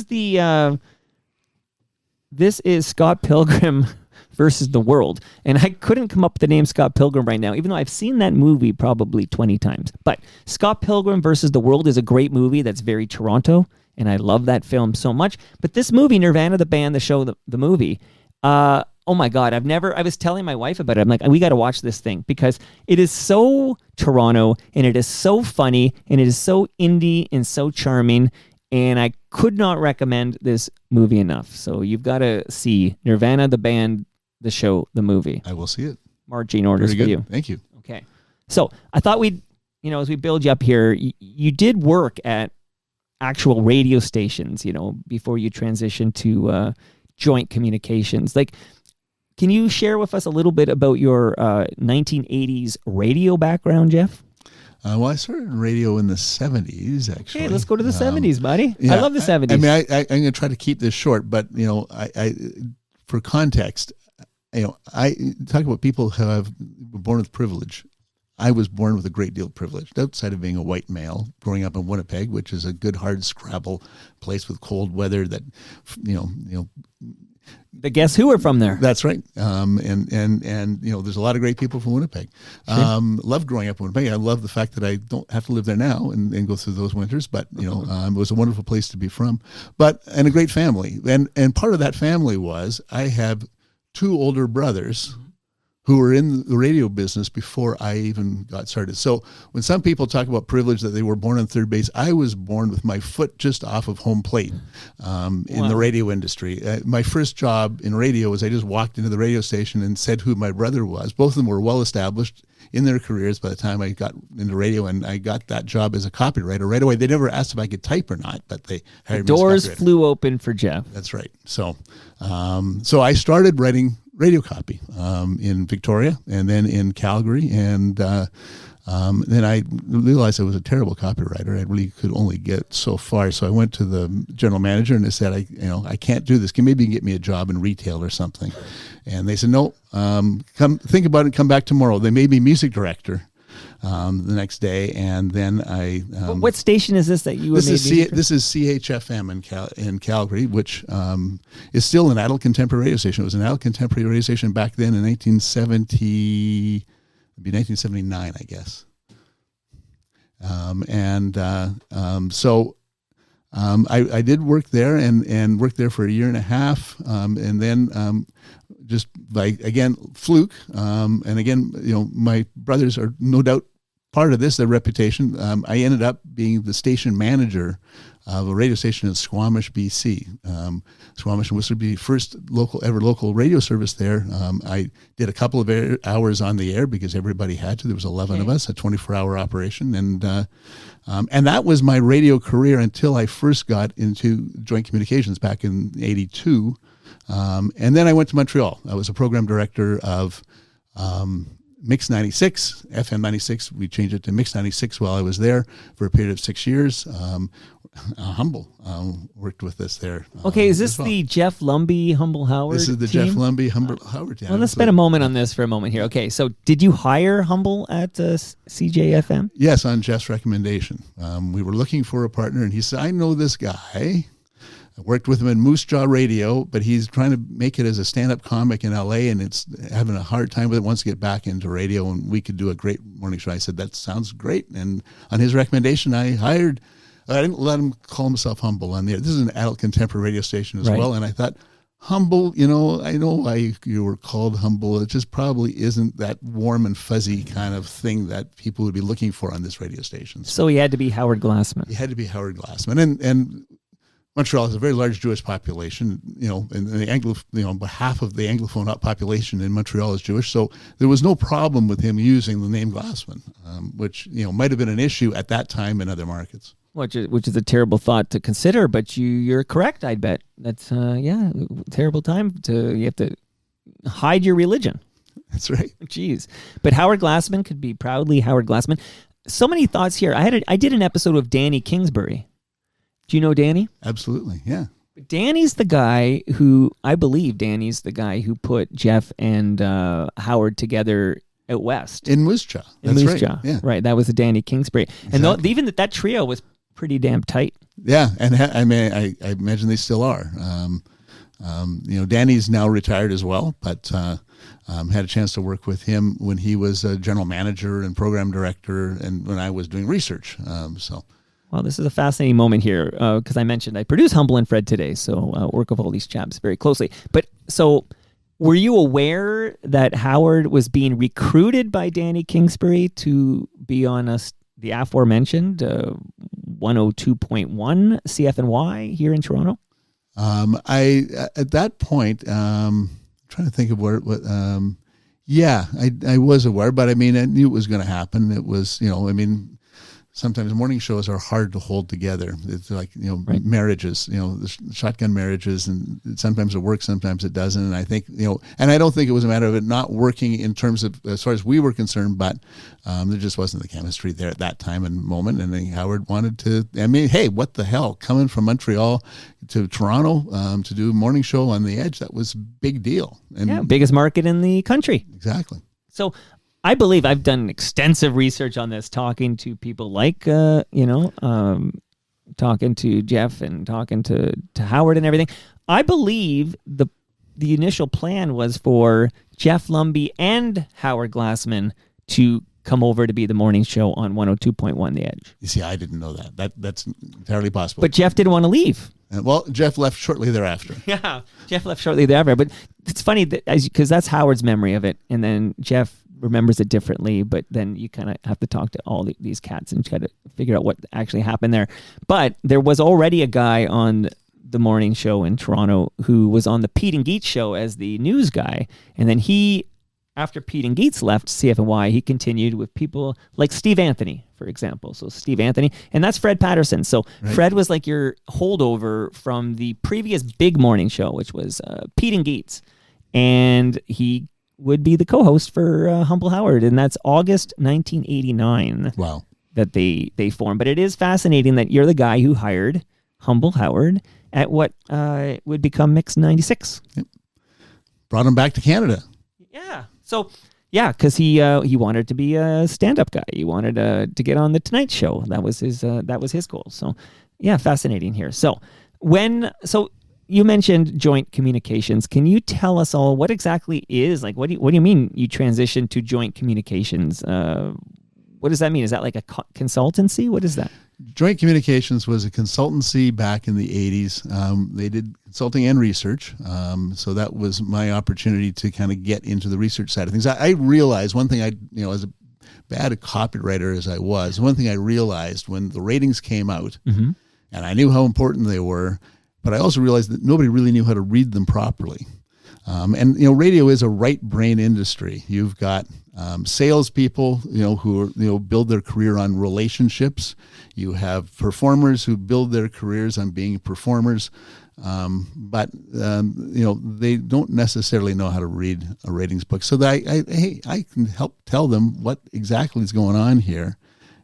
is Scott Pilgrim versus the World. And I couldn't come up with the name Scott Pilgrim right now, even though I've seen that movie probably 20 times. But Scott Pilgrim versus the World is a great movie that's very Toronto, and I love that film so much. But this movie, Nirvana, the band, the show, the movie, oh my God, I was telling my wife about it. I'm like, we got to watch this thing because it is so Toronto, and it is so funny, and it is so indie and so charming. And I could not recommend this movie enough. So you've got to see Nirvana, the band, the show, the movie. I will see it. Marching orders for you. Thank you. Okay. So I thought we'd, as we build you up here, you did work at actual radio stations, before you transitioned to joint communications. Like, can you share with us a little bit about your 1980s radio background, Jeff? Well, I started in radio in the 70s, actually. Okay, let's go to the 70s, buddy. Yeah, I love the 70s. I mean, I'm going to try to keep this short, but, I for context, I talk about people who were born with privilege. I was born with a great deal of privilege, outside of being a white male, growing up in Winnipeg, which is a good, hard scrabble place with cold weather that, The Guess Who are from there. That's right. And there's a lot of great people from Winnipeg. Sure. Loved growing up in Winnipeg. I love the fact that I don't have to live there now and go through those winters, but it was a wonderful place to be from. And a great family. And part of that family was I have two older brothers who were in the radio business before I even got started. So when some people talk about privilege that they were born on third base, I was born with my foot just off of home plate in the radio industry. My first job in radio was I just walked into the radio station and said who my brother was. Both of them were well established in their careers by the time I got into radio, and I got that job as a copywriter right away. They never asked if I could type or not, but they hired me as doors copywriter. flew open for Jeff. That's right. So I started writing radio copy in Victoria and then in Calgary, and then I realized I was a terrible copywriter. I really could only get so far. So I went to the general manager and I said, I can't do this. Maybe you can get me a job in retail or something. And they said, no, come think about it. Come back tomorrow. They made me music director the next day, and then I. What station is this that you? This is CHFM in Calgary, which is still an adult contemporary radio station. It was an adult contemporary radio station back then in 1970. It'd be 1979, I guess. So I did work there and worked there for a year and a half, and then just by again fluke, and again my brothers are no doubt part of this, their reputation. I ended up being the station manager of a radio station in Squamish, BC. Squamish and Whistler, BC, first local radio service there. I did a couple of hours on the air because everybody had to. There was 11 of us, a 24-hour operation, and that was my radio career until I first got into joint communications back in '82. And then I went to Montreal. I was a program director of Mix 96, FM 96. We changed it to Mix 96 while I was there for a period of 6 years. Humble worked with us there. Okay, is this the Jeff Lumby, Humble Howard This is the team? Jeff Lumby, Humble Howard. Yeah, well, let's spend a moment on this for a moment here. Okay, so did you hire Humble at CJFM? Yes, on Jeff's recommendation. We were looking for a partner, and he said, I know this guy. I worked with him in Moose Jaw Radio, but he's trying to make it as a stand-up comic in L.A., and it's having a hard time with it, wants to get back into radio, and we could do a great morning show. I said, that sounds great. And on his recommendation, I didn't let him call himself Humble on the air. This is an adult contemporary radio station as well, and I thought, Humble, I know why you were called Humble. It just probably isn't that warm and fuzzy kind of thing that people would be looking for on this radio station. So he had to be Howard Glassman. He had to be Howard Glassman. And Montreal has a very large Jewish population, and the half of the Anglophone population in Montreal is Jewish. So there was no problem with him using the name Glassman, which, might have been an issue at that time in other markets. Which is a terrible thought to consider, but you're correct, I'd bet. That's, terrible time you have to hide your religion. That's right. Jeez. But Howard Glassman could be proudly Howard Glassman. So many thoughts here. I did an episode of Danny Kingsbury. Do you know Danny? Absolutely, yeah. Danny's the guy who put Jeff and Howard together out west. In Moose Jaw. That's right. Yeah. Right, that was the Danny Kingsbury. Exactly. And even that trio was pretty damn tight. Yeah, and I imagine they still are. Danny's now retired as well, but had a chance to work with him when he was a general manager and program director, and when I was doing research. Well, this is a fascinating moment here because I mentioned I produce Humble and Fred today, so work with all these chaps very closely. But so, were you aware that Howard was being recruited by Danny Kingsbury to be on the aforementioned 102.1 CFNY here in Toronto? I at that point, trying to think of where. Yeah, I was aware, but I mean, I knew it was going to happen. It was, I mean, sometimes morning shows are hard to hold together. It's like, Right. marriages, the shotgun marriages, and sometimes it works, sometimes it doesn't. And I think, and I don't think it was a matter of it not working in terms of, as far as we were concerned, but there just wasn't the chemistry there at that time and moment. And then Howard wanted to, I mean, hey, what the hell, coming from Montreal to Toronto to do a morning show on the Edge, that was a big deal. And Yeah, biggest market in the country. exactly. So I believe I've done extensive research on this, talking to people like, talking to Jeff and talking to Howard and everything. I believe the initial plan was for Jeff Lumby and Howard Glassman to come over to be the morning show on 102.1 The Edge. You see, I didn't know that. That's entirely possible. But Jeff didn't want to leave. Well, Jeff left shortly thereafter. Yeah, Jeff left shortly thereafter. But it's funny that because that's Howard's memory of it, and then Jeff remembers it differently. But then you kind of have to talk to all these cats and try to figure out what actually happened there. But there was already a guy on the morning show in Toronto who was on the Pete and Geets show as the news guy, and then after Pete and Geets left CFNY, he continued with people like Steve Anthony, for example. So Steve Anthony, and that's Fred Patterson. So Right. Fred was like your holdover from the previous big morning show, which was Pete and Geets. And he would be the co-host for Humble Howard. And that's August 1989 Wow. that they formed. But it is fascinating that you're the guy who hired Humble Howard at what would become Mix 96. Brought him back to Canada. Yeah. So, yeah, because he wanted to be a stand-up guy. He wanted to get on the Tonight Show. That was his goal. So, yeah, fascinating here. So you mentioned joint communications. Can you tell us all what exactly is, like, what do you mean you transitioned to joint communications? What does that mean? Is that like a consultancy? What is that? Joint Communications was a consultancy back in the 80s. They did consulting and research. So that was my opportunity to kind of get into the research side of things. I realized one thing as bad a copywriter as I was, one thing I realized when the ratings came out, and I knew how important they were, but I also realized that nobody really knew how to read them properly. And radio is a right brain industry. You've got salespeople, who build their career on relationships. You have performers who build their careers on being performers, but they don't necessarily know how to read a ratings book. So that I can help tell them what exactly is going on here.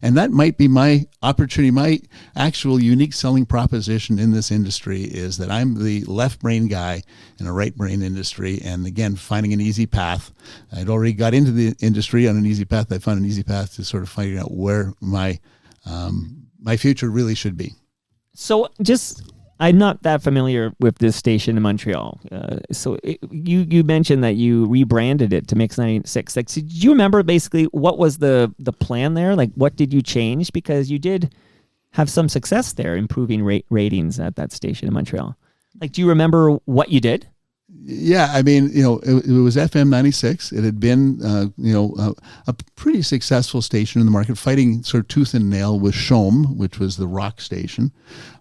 And that might be my opportunity. My actual unique selling proposition in this industry is that I'm the left brain guy in a right brain industry. And again, finding an easy path. I'd already got into the industry on an easy path. I found an easy path to sort of finding out where my future really should be. So I'm not that familiar with this station in Montreal. You mentioned that you rebranded it to Mix 96. Like, so do you remember basically what was the plan there? Like, what did you change? Because you did have some success there, improving ratings at that station in Montreal. Like, do you remember what you did? Yeah, I mean, it was FM 96. It had been, a pretty successful station in the market, fighting sort of tooth and nail with Shom, which was the rock station.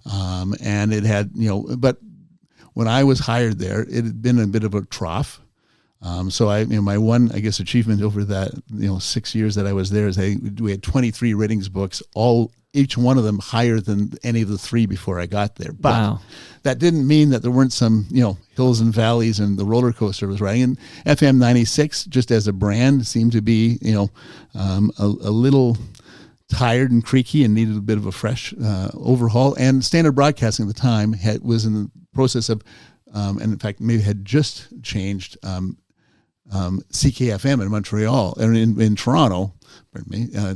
And it had, but when I was hired there, it had been a bit of a trough. So my one, I guess, achievement over that, 6 years that I was there is we had 23 ratings books, each one of them higher than any of the three before I got there. But Wow. that didn't mean that there weren't some, hills and valleys and the roller coaster was riding. And FM 96, just as a brand, seemed to be, a little tired and creaky and needed a bit of a fresh overhaul. And Standard Broadcasting at the time was in the process of, and in fact, maybe had just changed CKFM in Montreal, and in Toronto,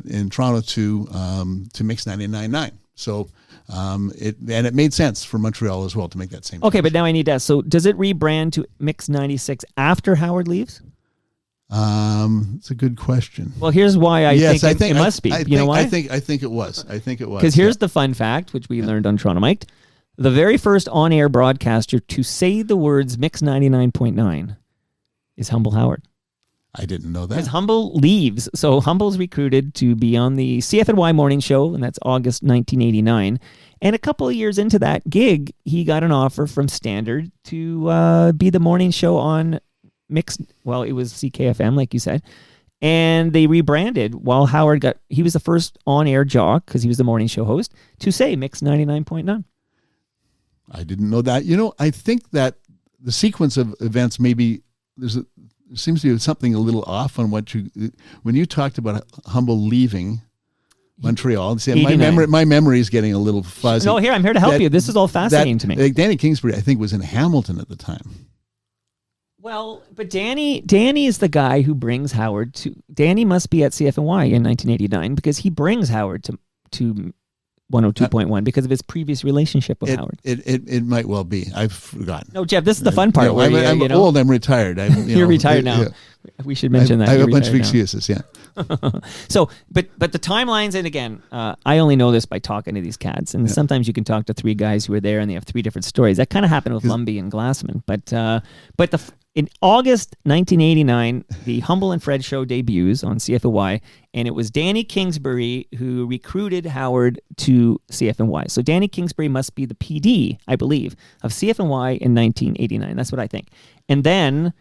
in Toronto to Mix 99.9. So it made sense for Montreal as well to make that same. Okay, but now I need to ask. So does it rebrand to Mix 96 after Howard leaves? It's a good question. Well, here's why I think it must be. You know why? I think it was. Because here's the fun fact, which we learned on Toronto Mike. The very first on-air broadcaster to say the words Mix 99.9 is Humble Howard. I didn't know Because that. Humble leaves. So Humble's recruited to be on the CFNY morning show, and that's August 1989. And a couple of years into that gig, he got an offer from Standard to be the morning show on Mix. Well, it was CKFM, like you said. And they rebranded while he was the first on-air jock, because he was the morning show host, to say Mix 99.9. I didn't know that. I think that the sequence of events, maybe there seems to be something a little off on when you talked about Humble leaving Montreal. See, my memory is getting a little fuzzy. No, I'm here to help you. This is all fascinating to me. Danny Kingsbury, I think, was in Hamilton at the time. Well, but Danny is the guy who brings Howard to. Danny must be at CFNY in 1989 because he brings Howard to 102.1 because of his previous relationship with Howard. It might well be. I've forgotten. No, Jeff, this is the fun part. I'm old. I'm retired. You're retired now. Yeah. We should mention that. I have a bunch of excuses. Yeah. So, but the timelines, and again, I only know this by talking to these cats, and sometimes you can talk to three guys who are there, and they have three different stories. That kind of happened with Lumbee and Glassman, but in August 1989, the Humble and Fred show debuts on CFNY, and it was Danny Kingsbury who recruited Howard to CFNY. So Danny Kingsbury must be the PD, I believe, of CFNY in 1989. That's what I think. And then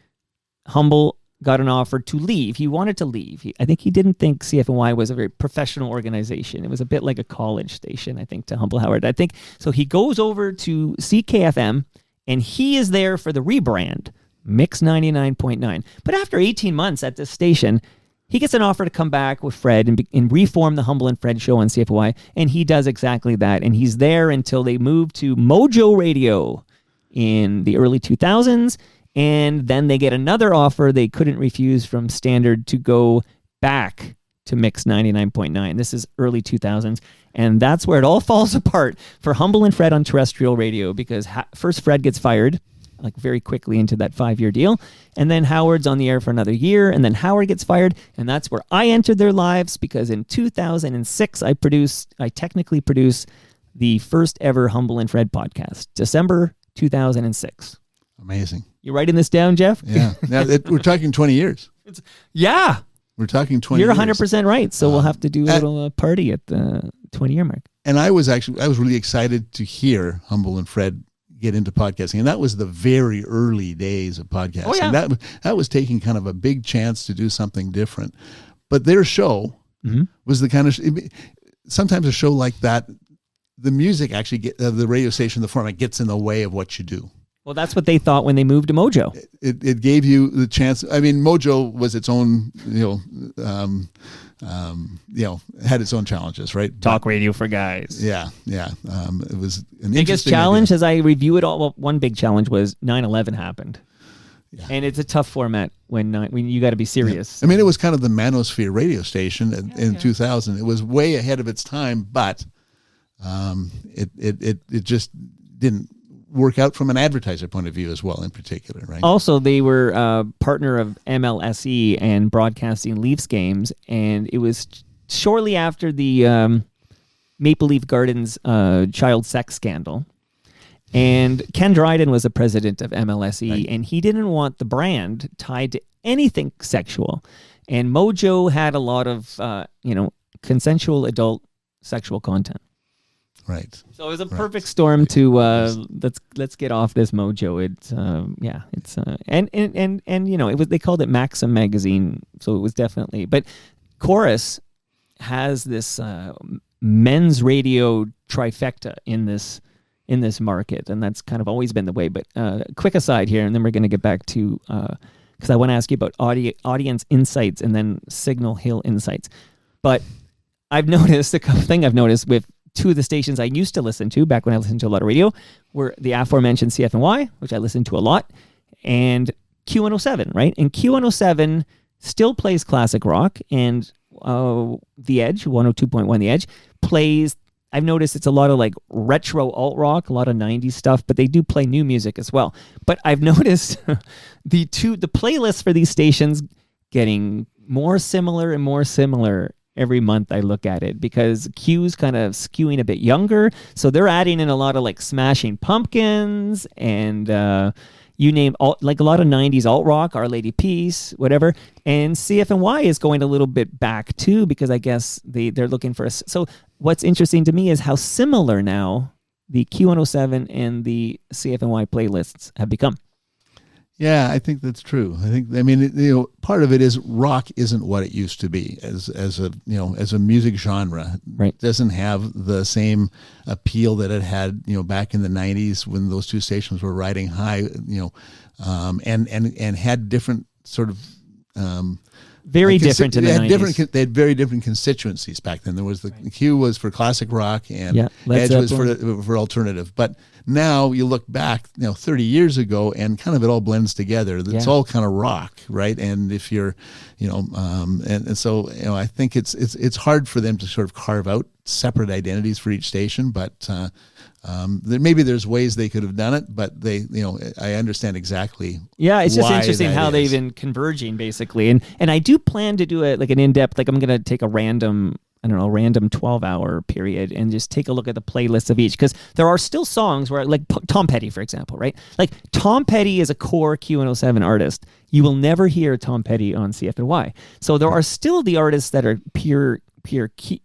Humble got an offer to leave. He wanted to leave. I think he didn't think CFNY was a very professional organization. It was a bit like a college station, I think, to Humble Howard. I think so. He goes over to CKFM, and he is there for the rebrand, Mix 99.9. But after 18 months at this station, he gets an offer to come back with Fred and reform the Humble and Fred show on CFY, and he does exactly that. And he's there until they move to Mojo Radio in the early 2000s, and then they get another offer they couldn't refuse from Standard to go back to Mix 99.9. This is early 2000s, and that's where it all falls apart for Humble and Fred on terrestrial radio, because first Fred gets fired, like very quickly into that 5-year deal. And then Howard's on the air for another year, and then Howard gets fired, and that's where I entered their lives, because in 2006, I technically produced the first ever Humble and Fred podcast, December 2006. Amazing. You writing this down, Jeff? Yeah. Now, we're talking 20 years. Yeah. We're talking 20 You're years. 100% right. So we'll have to do a little party at the 20-year mark. And I was really excited to hear Humble and Fred get into podcasting, and that was the very early days of podcasting. Oh, yeah. That was taking kind of a big chance to do something different. But their show was the kind of sometimes a show like that, the music actually the radio station, the format gets in the way of what you do. Well, that's what they thought when they moved to Mojo. It gave you the chance. I mean, Mojo was its own, had its own challenges, right? Talk radio for guys. Yeah. It was an biggest challenge as I review it all. Well, one big challenge was 9/11 happened, and it's a tough format when you got to be serious. Yeah. I mean, it was kind of the manosphere radio station in 2000. It was way ahead of its time, but it just didn't work out from an advertiser point of view as well, in particular, right? Also, they were a partner of MLSE and broadcasting Leafs games, and it was shortly after the Maple Leaf Gardens child sex scandal. And Ken Dryden was the president of MLSE, right, and he didn't want the brand tied to anything sexual. And Mojo had a lot of, consensual adult sexual content. Right. So it was a perfect storm to let's get off this Mojo. They called it Maxim magazine, so it was definitely. But Chorus has this men's radio trifecta in this market, and that's kind of always been the way. But quick aside here, and then we're going to get back to because I want to ask you about audience insights and then Signal Hill insights. But I've noticed with two of the stations I used to listen to back when I listened to a lot of radio were the aforementioned CFNY, which I listened to a lot, and Q107, right? And Q107 still plays classic rock, and The Edge, 102.1 The Edge, plays, I've noticed it's a lot of like retro alt rock, a lot of 90s stuff, but they do play new music as well. But I've noticed the playlists for these stations getting more similar and more similar every month I look at it, because Q's kind of skewing a bit younger, so they're adding in a lot of like Smashing Pumpkins and you name like a lot of 90s alt rock, Our Lady Peace, whatever. And CFNY is going a little bit back too, because I guess they're looking for us. So what's interesting to me is how similar now the Q107 and the CFNY playlists have become. Yeah, I think that's true. Part of it is rock isn't what it used to be as a music genre. Right. It doesn't have the same appeal that it had, back in the 90s when those two stations were riding high, and had different sort of very different in the 90s. They had very different constituencies back then. There was the Q was for classic rock, and Edge was for alternative. But now you look back, 30 years ago, and kind of it all blends together. It's all kind of rock, right? And if you're, so I think it's hard for them to sort of carve out separate identities for each station, but maybe there's ways they could have done it, but I understand exactly. Yeah, it's just interesting how they've been converging basically, and I do plan to do it like an in-depth. Like I'm going to take a random 12-hour period and just take a look at the playlist of each, because there are still songs where, like Tom Petty, for example, right? Like Tom Petty is a core Q107 artist. You will never hear Tom Petty on CFNY. So there are still the artists that are pure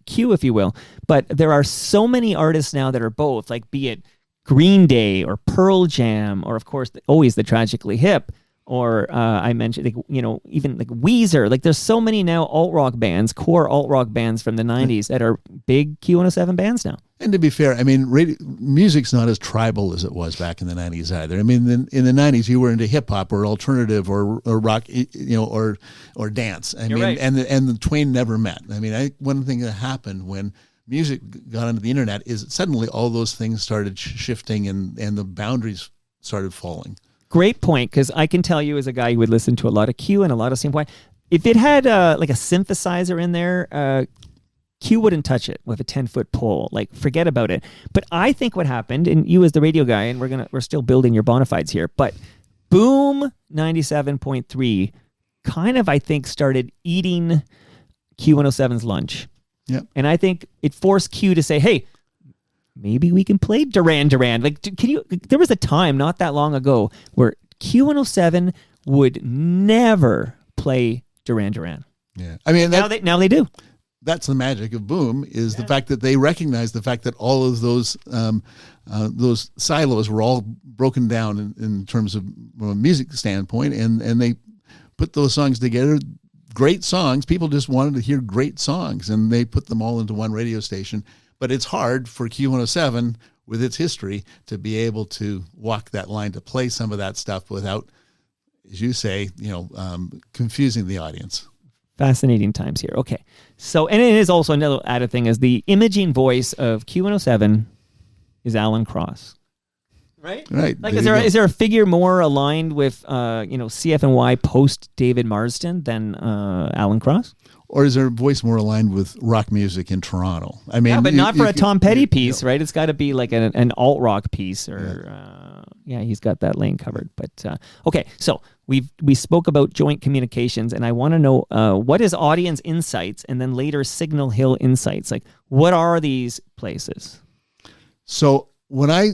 Q, if you will, but there are so many artists now that are both, like be it Green Day or Pearl Jam, or of course always the Tragically Hip, or I mentioned even like Weezer. Like there's so many now core alt rock bands from the 90s that are big Q107 bands now. And to be fair, music's not as tribal as it was back in the 90s either. In the 90s, you were into hip hop or alternative or rock, or dance. You're right. And the twain never met. One thing that happened when music got onto the internet is suddenly all those things started shifting, and the boundaries started falling. Great point, because I can tell you as a guy who would listen to a lot of Q and a lot of CFNY, if it had like a synthesizer in there, Q wouldn't touch it with a 10-foot pole. Like, forget about it. But I think what happened, and you as the radio guy, and we're still building your bona fides here, but Boom 97.3 kind of, I think, started eating Q107's lunch. Yep. And I think it forced Q to say, hey, maybe we can play Duran Duran. Like, there was a time not that long ago where Q107 would never play Duran Duran. Yeah. Now they do. That's the magic of Boom, is the fact that they recognize the fact that all of those silos were all broken down in terms of from a music standpoint, and they put those songs together. Great songs. People just wanted to hear great songs, and they put them all into one radio station. But it's hard for Q107, with its history, to be able to walk that line, to play some of that stuff without, as you say, confusing the audience. Fascinating times here. Okay. So, and it is also another added thing, is the imaging voice of Q107 is Alan Cross. Right? Right. Like, is there a figure more aligned with, CFNY post David Marsden than Alan Cross? Or is there a voice more aligned with rock music in Toronto? But not for a Tom Petty piece, right? It's got to be like an alt rock piece, or he's got that lane covered. But okay, so we spoke about joint communications, and I want to know what is Audience Insights, and then later Signal Hill Insights. Like, what are these places? So when I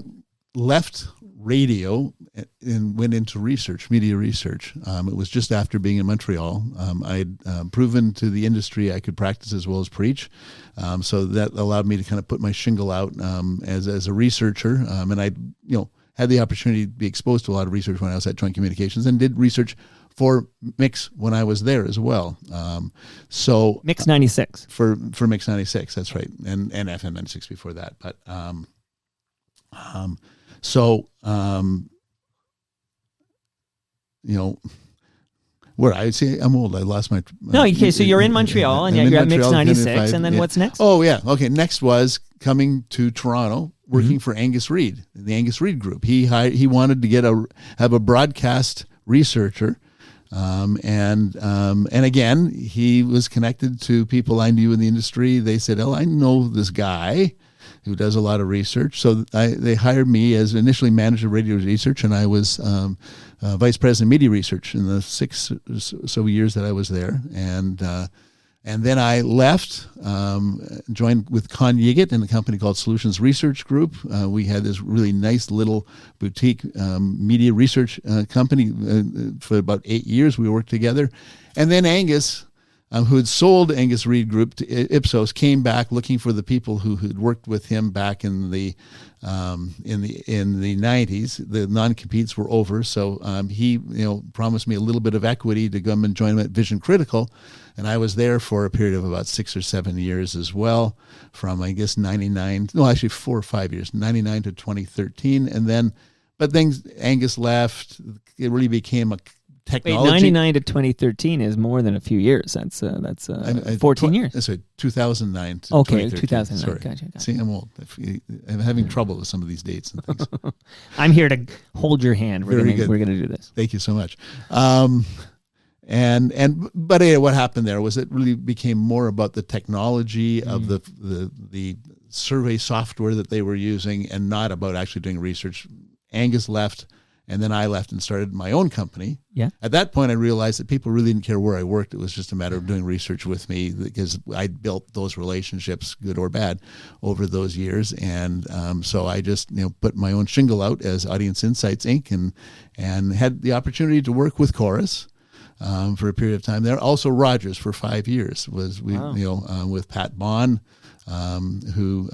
left radio and went into media research. It was just after being in Montreal. I had proven to the industry I could practice as well as preach. So that allowed me to kind of put my shingle out as a researcher. And I had the opportunity to be exposed to a lot of research when I was at Joint Communications, and did research for Mix when I was there as well. So Mix 96. For Mix 96, that's right. And FM 96 before that. But where I say I'm old. I lost my. No, okay. So you're in Montreal, and you're at Mix 96, and then what's next? Oh yeah, okay. Next was coming to Toronto, working for Angus Reid, the Angus Reid Group. He wanted to have a broadcast researcher, and again he was connected to people I knew in the industry. They said, "Oh, I know this guy who does a lot of research." So they hired me as initially manager of radio research, and I was vice president of media research in the 6 or so years that I was there. And And then I left, joined with Con Yiget in a company called Solutions Research Group. We had this really nice little boutique media research company for about 8 years. We worked together. And then Angus, who had sold Angus Reid Group to Ipsos, came back looking for the people who had worked with him back in the 90s. The non-competes were over, so he promised me a little bit of equity to come and join him at Vision Critical, and I was there for a period of about 6 or 7 years as well, from I guess 99, no, actually 4 or 5 years, 99 to 2013, but then Angus left. It really became a technology. Wait, 99 to 2013 is more than a few years. That's 14 years. Sorry, 2009 to okay, 2013. 2009. Sorry. Gotcha. See, I'm old. I'm having trouble with some of these dates and things. I'm here to hold your hand. We're Very good. We're gonna do this. Thank you so much. But anyway, what happened there was it really became more about the technology of the survey software that they were using, and not about actually doing research. Angus left, and then I left and started my own company. Yeah. At that point, I realized that people really didn't care where I worked. It was just a matter of doing research with me, because I'd built those relationships, good or bad, over those years. And so I just put my own shingle out as Audience Insights Inc. and had the opportunity to work with Chorus for a period of time there. Also Rogers for 5 years with Pat Bond. Who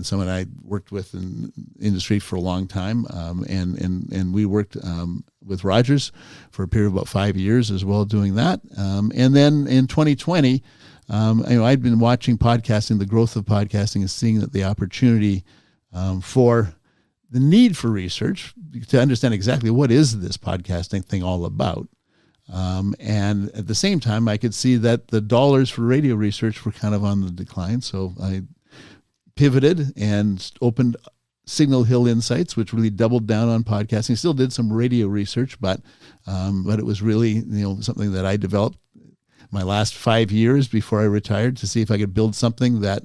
someone I worked with in industry for a long time, and we worked with Rogers for a period of about 5 years as well, doing that. And then in 2020, I'd been watching podcasting, the growth of podcasting, and seeing that the opportunity for the need for research to understand exactly what is this podcasting thing all about. And at the same time, I could see that the dollars for radio research were kind of on the decline. So I pivoted and opened Signal Hill Insights, which really doubled down on podcasting. Still did some radio research, but it was really something that I developed my last 5 years before I retired, to see if I could build something that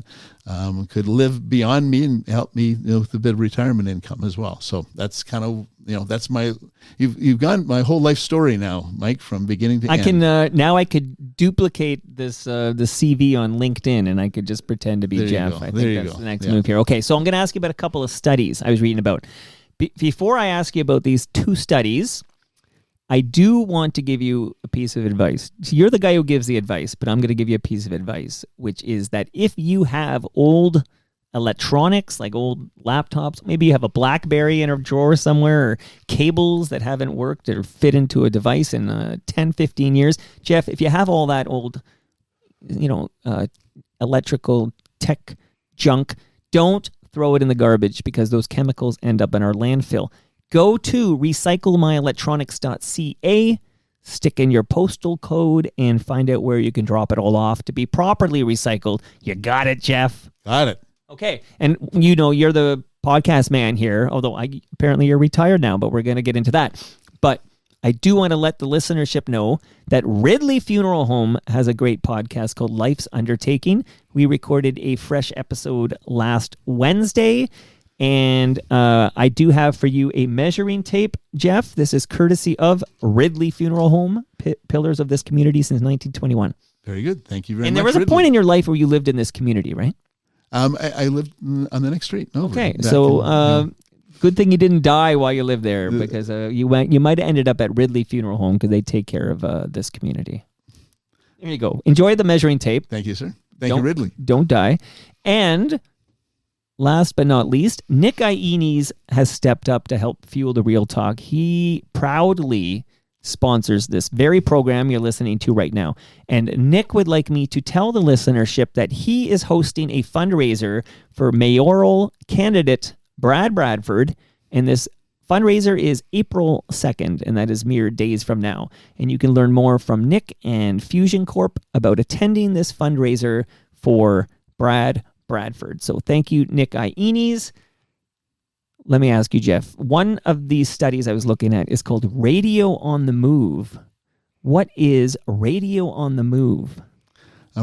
could live beyond me and help me with a bit of retirement income as well. So that's kind of that's my you've gone my whole life story now, Mike, from beginning to end. I can now I could duplicate this the CV on LinkedIn, and I could just pretend to be There Jeff. you go. I There think you that's go. the next Yeah. move here. Okay, so I'm going to ask you about a couple of studies I was reading about. Before I ask you about these two studies, I do want to give you a piece of advice. So you're the guy who gives the advice, but I'm going to give you a piece of advice, which is that if you have old electronics, like old laptops, maybe you have a BlackBerry in a drawer somewhere, or cables that haven't worked or fit into a device in 10, 15 years. Jeff, if you have all that old, electrical tech junk, don't throw it in the garbage, because those chemicals end up in our landfill. Go to recyclemyelectronics.ca, stick in your postal code, and find out where you can drop it all off to be properly recycled. You got it, Jeff? Got it. Okay. And you're the podcast man here, although apparently you're retired now, but we're going to get into that. But I do want to let the listenership know that Ridley Funeral Home has a great podcast called Life's Undertaking. We recorded a fresh episode last Wednesday, and I do have for you a measuring tape, Jeff. This is courtesy of Ridley Funeral Home, pillars of this community since 1921. Very good. Thank you very much. And there was a point in your life where you lived in this community, right? I lived on the next street. Okay, so good thing you didn't die while you lived there, because you might have ended up at Ridley Funeral Home, because they take care of this community. There you go. Enjoy the measuring tape. Thank you, sir. Thank you, Ridley. Don't die. And last but not least, Nick Iones has stepped up to help fuel the Real Talk. He proudly sponsors this very program you're listening to right now. And Nick would like me to tell the listenership that he is hosting a fundraiser for mayoral candidate Brad Bradford. And this fundraiser is April 2nd, and that is mere days from now. And you can learn more from Nick and Fusion Corp about attending this fundraiser for Brad Bradford. So thank you, Nick Iones. Let me ask you, Jeff, one of these studies I was looking at is called Radio on the Move. What is Radio on the Move?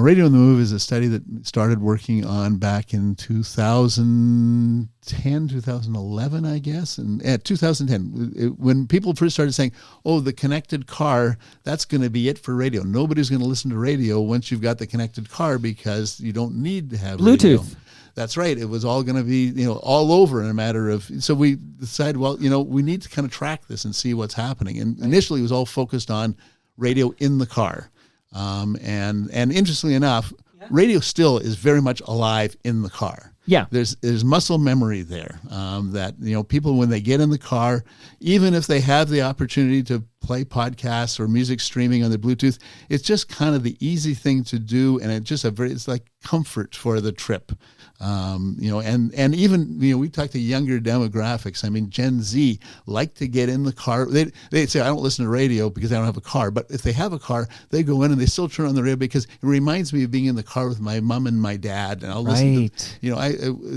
Radio on the Move is a study that started working on back in 2010, 2011, I guess. And at 2010, when people first started saying, oh, the connected car, that's going to be it for radio. Nobody's going to listen to radio once you've got the connected car because you don't need to have Bluetooth. radio. That's right. It was all going to be, all over in a matter of, so we decided, well, we need to kind of track this and see what's happening. And initially it was all focused on radio in the car. And interestingly enough, radio still is very much alive in the car. Yeah. There's muscle memory there, that, people, when they get in the car, even if they have the opportunity to play podcasts or music streaming on their Bluetooth, it's just kind of the easy thing to do. And it's like comfort for the trip. And even, we talk to younger demographics. I mean, Gen Z like to get in the car. They say, I don't listen to radio because I don't have a car. But if they have a car, they go in and they still turn on the radio because it reminds me of being in the car with my mom and my dad. And I'll listen to,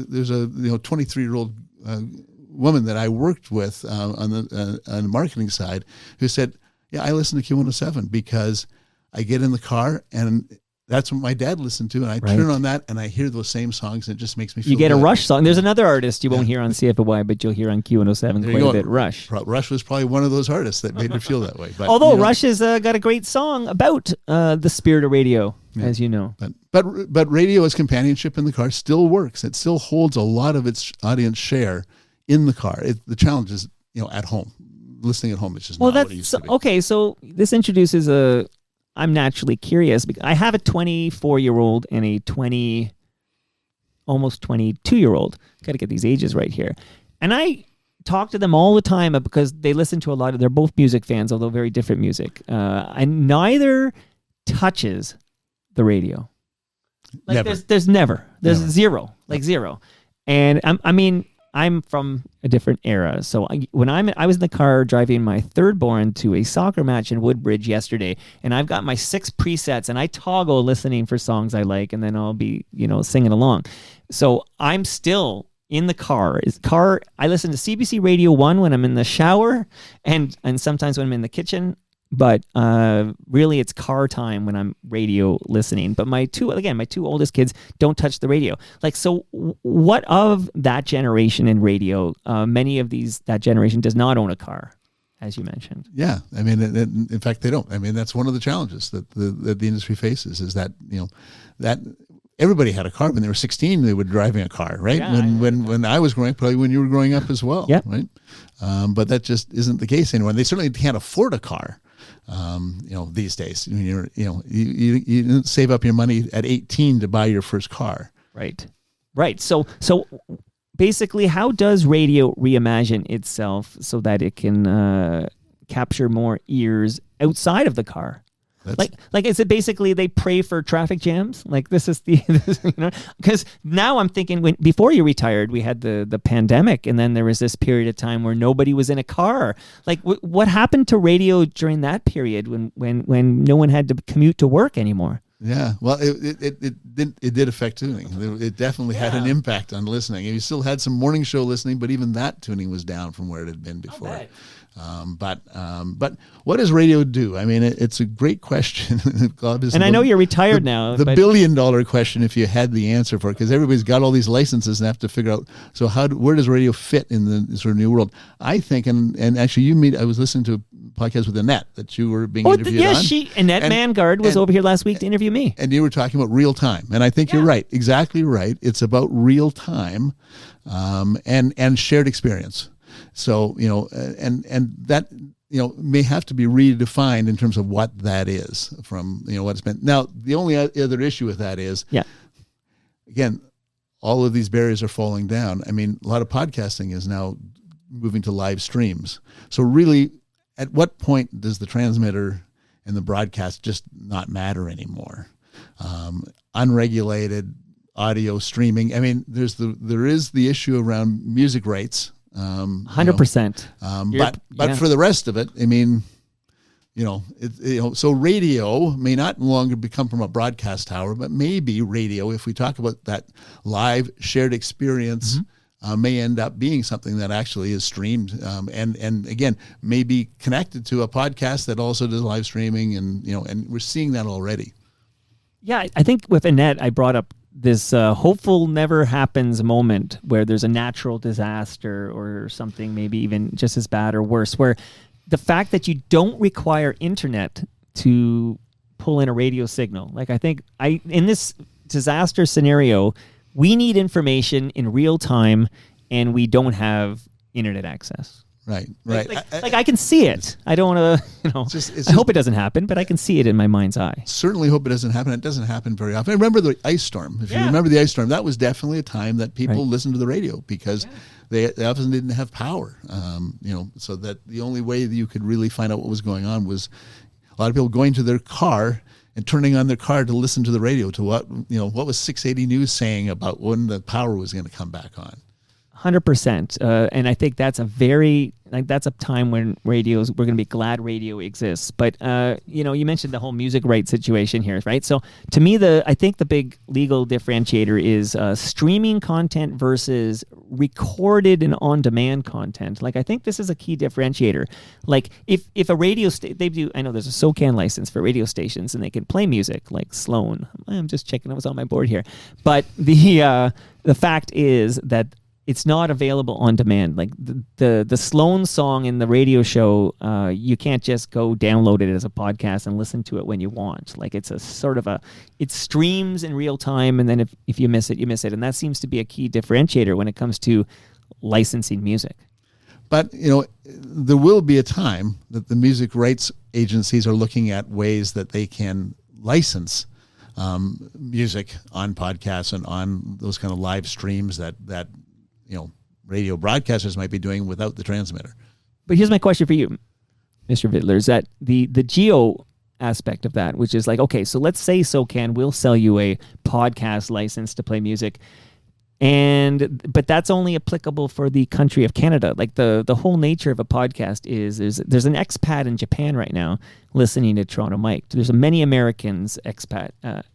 there's a 23-year-old woman that I worked with on the marketing side who said, yeah, I listen to Q107 because I get in the car and that's what my dad listened to, and I turn on that, and I hear those same songs, and it just makes me feel You get good. a Rush song. There's another artist you won't hear on CFY, but you'll hear on Q107 quite a bit, Rush. Rush was probably one of those artists that made her feel that way. But, although Rush has got a great song about the spirit of radio, as you know. But radio as companionship in the car still works. It still holds a lot of its audience share in the car. The challenge is, at home. Listening at home is just not what it used to be. Okay, so this introduces I'm naturally curious because I have a 24-year-old and a almost 22-year-old. Got to get these ages right here. And I talk to them all the time because they listen to they're both music fans, although very different music. And neither touches the radio. Like never. There's zero, zero. And I'm from a different era. So when I was in the car driving my third born to a soccer match in Woodbridge yesterday, and I've got my 6 presets, and I toggle listening for songs I like, and then I'll be, singing along. So I'm still in the car. I listen to CBC Radio 1 when I'm in the shower, and sometimes when I'm in the kitchen. But really, it's car time when I'm radio listening. But my two oldest kids don't touch the radio. So what of that generation in radio? Many of that generation does not own a car, as you mentioned. Yeah, I mean, in fact, they don't. I mean, that's one of the challenges that the industry faces is that that everybody had a car when they were 16. They were driving a car, right? Yeah, when I was growing up, probably when you were growing up as well, right? But that just isn't the case anymore. They certainly can't afford a car. These days, you didn't save up your money at 18 to buy your first car. Right. So basically, how does radio reimagine itself so that it can capture more ears outside of the car? Is it basically they pray for traffic jams? This is because now I'm thinking before you retired, we had the pandemic, and then there was this period of time where nobody was in a car. What happened to radio during that period when no one had to commute to work anymore? Yeah, well, it did affect tuning. It definitely had an impact on listening. You still had some morning show listening, but even that tuning was down from where it had been before. But what does radio do? I mean, it's a great question. And I know you're retired now. The $1 billion question, if you had the answer for it, because everybody's got all these licenses and have to figure out, so where does radio fit in the sort of new world? I think, and actually I was listening to a podcast with Annette that you were being interviewed on. Annette Mangard was over here last week to interview me. And you were talking about real time. And I think you're right, exactly right. It's about real time and shared experience. So, and that, may have to be redefined in terms of what that is from, what it's been. Now, the only other issue with that is, again, all of these barriers are falling down. I mean, a lot of podcasting is now moving to live streams. So really, at what point does the transmitter and the broadcast just not matter anymore? Unregulated audio streaming. I mean, there is the issue around music rights. 100%. But for the rest of it, I mean, so radio may not longer become from a broadcast tower, but maybe radio, if we talk about that live shared experience, may end up being something that actually is streamed, and again, may be connected to a podcast that also does live streaming, and we're seeing that already. Yeah, I think with Annette, I brought up this hopeful never happens moment where there's a natural disaster or something maybe even just as bad or worse, where the fact that you don't require internet to pull in a radio signal. Like I think in this disaster scenario, we need information in real time and we don't have internet access. Right. Like I can see it. I don't want to, I hope it doesn't happen, but I can see it in my mind's eye. Certainly hope it doesn't happen. It doesn't happen very often. I remember the ice storm. If you remember the ice storm, that was definitely a time that people listened to the radio because they often didn't have power. So that the only way that you could really find out what was going on was a lot of people going to their car and turning on their car to listen to the radio to what was 680 News saying about when the power was going to come back on. 100%. And I think that's that's a time when we're going to be glad radio exists. But, you mentioned the whole music rights situation here, right? So to me, I think the big legal differentiator is streaming content versus recorded and on-demand content. Like, I think this is a key differentiator. Like, if a radio I know there's a SOCAN license for radio stations and they can play music like Sloan. I'm just checking, I was on my board here. But the fact is that it's not available on demand. Like the Sloan song in the radio show, you can't just go download it as a podcast and listen to it when you want. Like it's a sort of it streams in real time, and then if you miss it, you miss it. And that seems to be a key differentiator when it comes to licensing music. But, there will be a time that the music rights agencies are looking at ways that they can license music on podcasts and on those kind of live streams that radio broadcasters might be doing without the transmitter. But here's my question for you, Mr. Vidler, is that the geo aspect of that, which is like, okay, so let's say SOCAN will sell you a podcast license to play music, but that's only applicable for the country of Canada. Like the whole nature of a podcast is there's an expat in Japan right now listening to Toronto Mike. There's many Americans, expat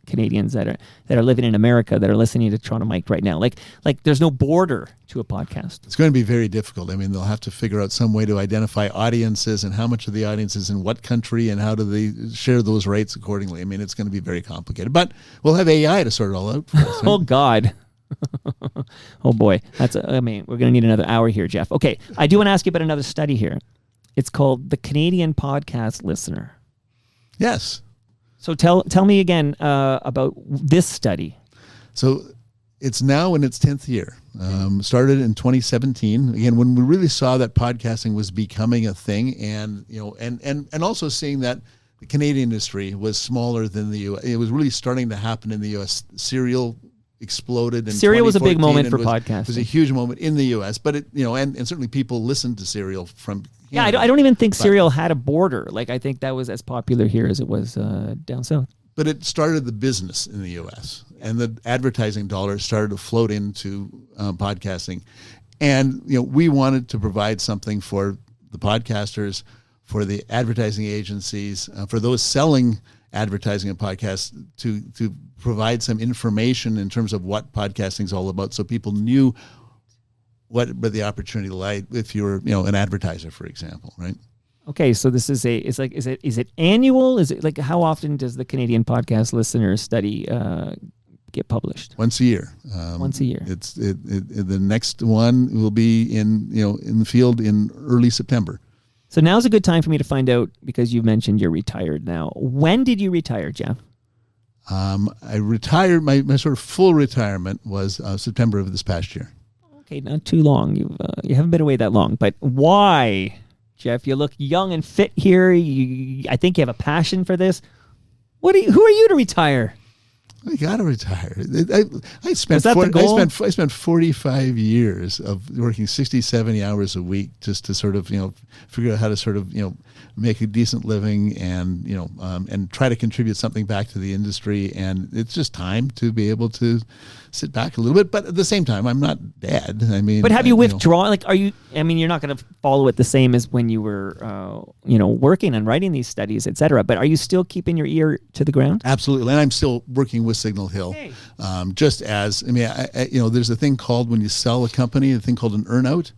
Canadians that are living in America that are listening to Toronto Mike right now. Like there's no border to a podcast. It's going to be very difficult. I mean, they'll have to figure out some way to identify audiences and how much of the audience is in what country and how do they share those rights accordingly. I mean, it's going to be very complicated. But we'll have AI to sort it all out for us. Right? Oh, God. Oh boy, we're going to need another hour here, Jeff. Okay, I do want to ask you about another study here. It's called the Canadian Podcast Listener. Yes. So tell me again about this study. So it's now in its 10th year. Started in 2017. Again, when we really saw that podcasting was becoming a thing, and and also seeing that the Canadian industry was smaller than the U.S. It was really starting to happen in the U.S. Serial exploded. Serial was a big moment for podcasting. It was a huge moment in the U.S., but it, and certainly people listened to Serial from Canada. Yeah, I don't even think Serial had a border. Like I think that was as popular here as it was down south. But it started the business in the U.S. and the advertising dollars started to float into podcasting, and we wanted to provide something for the podcasters, for the advertising agencies, for those selling advertising and podcasts to provide some information in terms of what podcasting is all about, so people knew what the opportunity lied if you're an advertiser, for example, right? Okay, so this is is it annual? Is it like how often does the Canadian Podcast Listener study get published? Once a year. Once a year. It's the next one will be in the field in early September. So now's a good time for me to find out, because you mentioned you're retired now. When did you retire, Jeff? I retired. My sort of full retirement was September of this past year. Okay, not too long. You haven't been away that long. But why, Jeff? You look young and fit here. I think you have a passion for this. Who are you to retire? I gotta retire. I spent the goal? I spent 45 years of working 60, 70 hours a week just to sort of figure out how to sort of make a decent living and and try to contribute something back to the industry. And it's just time to be able to sit back a little bit. But at the same time, I'm not dead. I mean, but have you withdrawn? Like, are you? I mean, you're not going to follow it the same as when you were working and writing these studies, et cetera. But are you still keeping your ear to the ground? Absolutely, and I'm still working with Signal Hill. Hey. Just as there's a thing called, when you sell a company, a thing called an earn-out,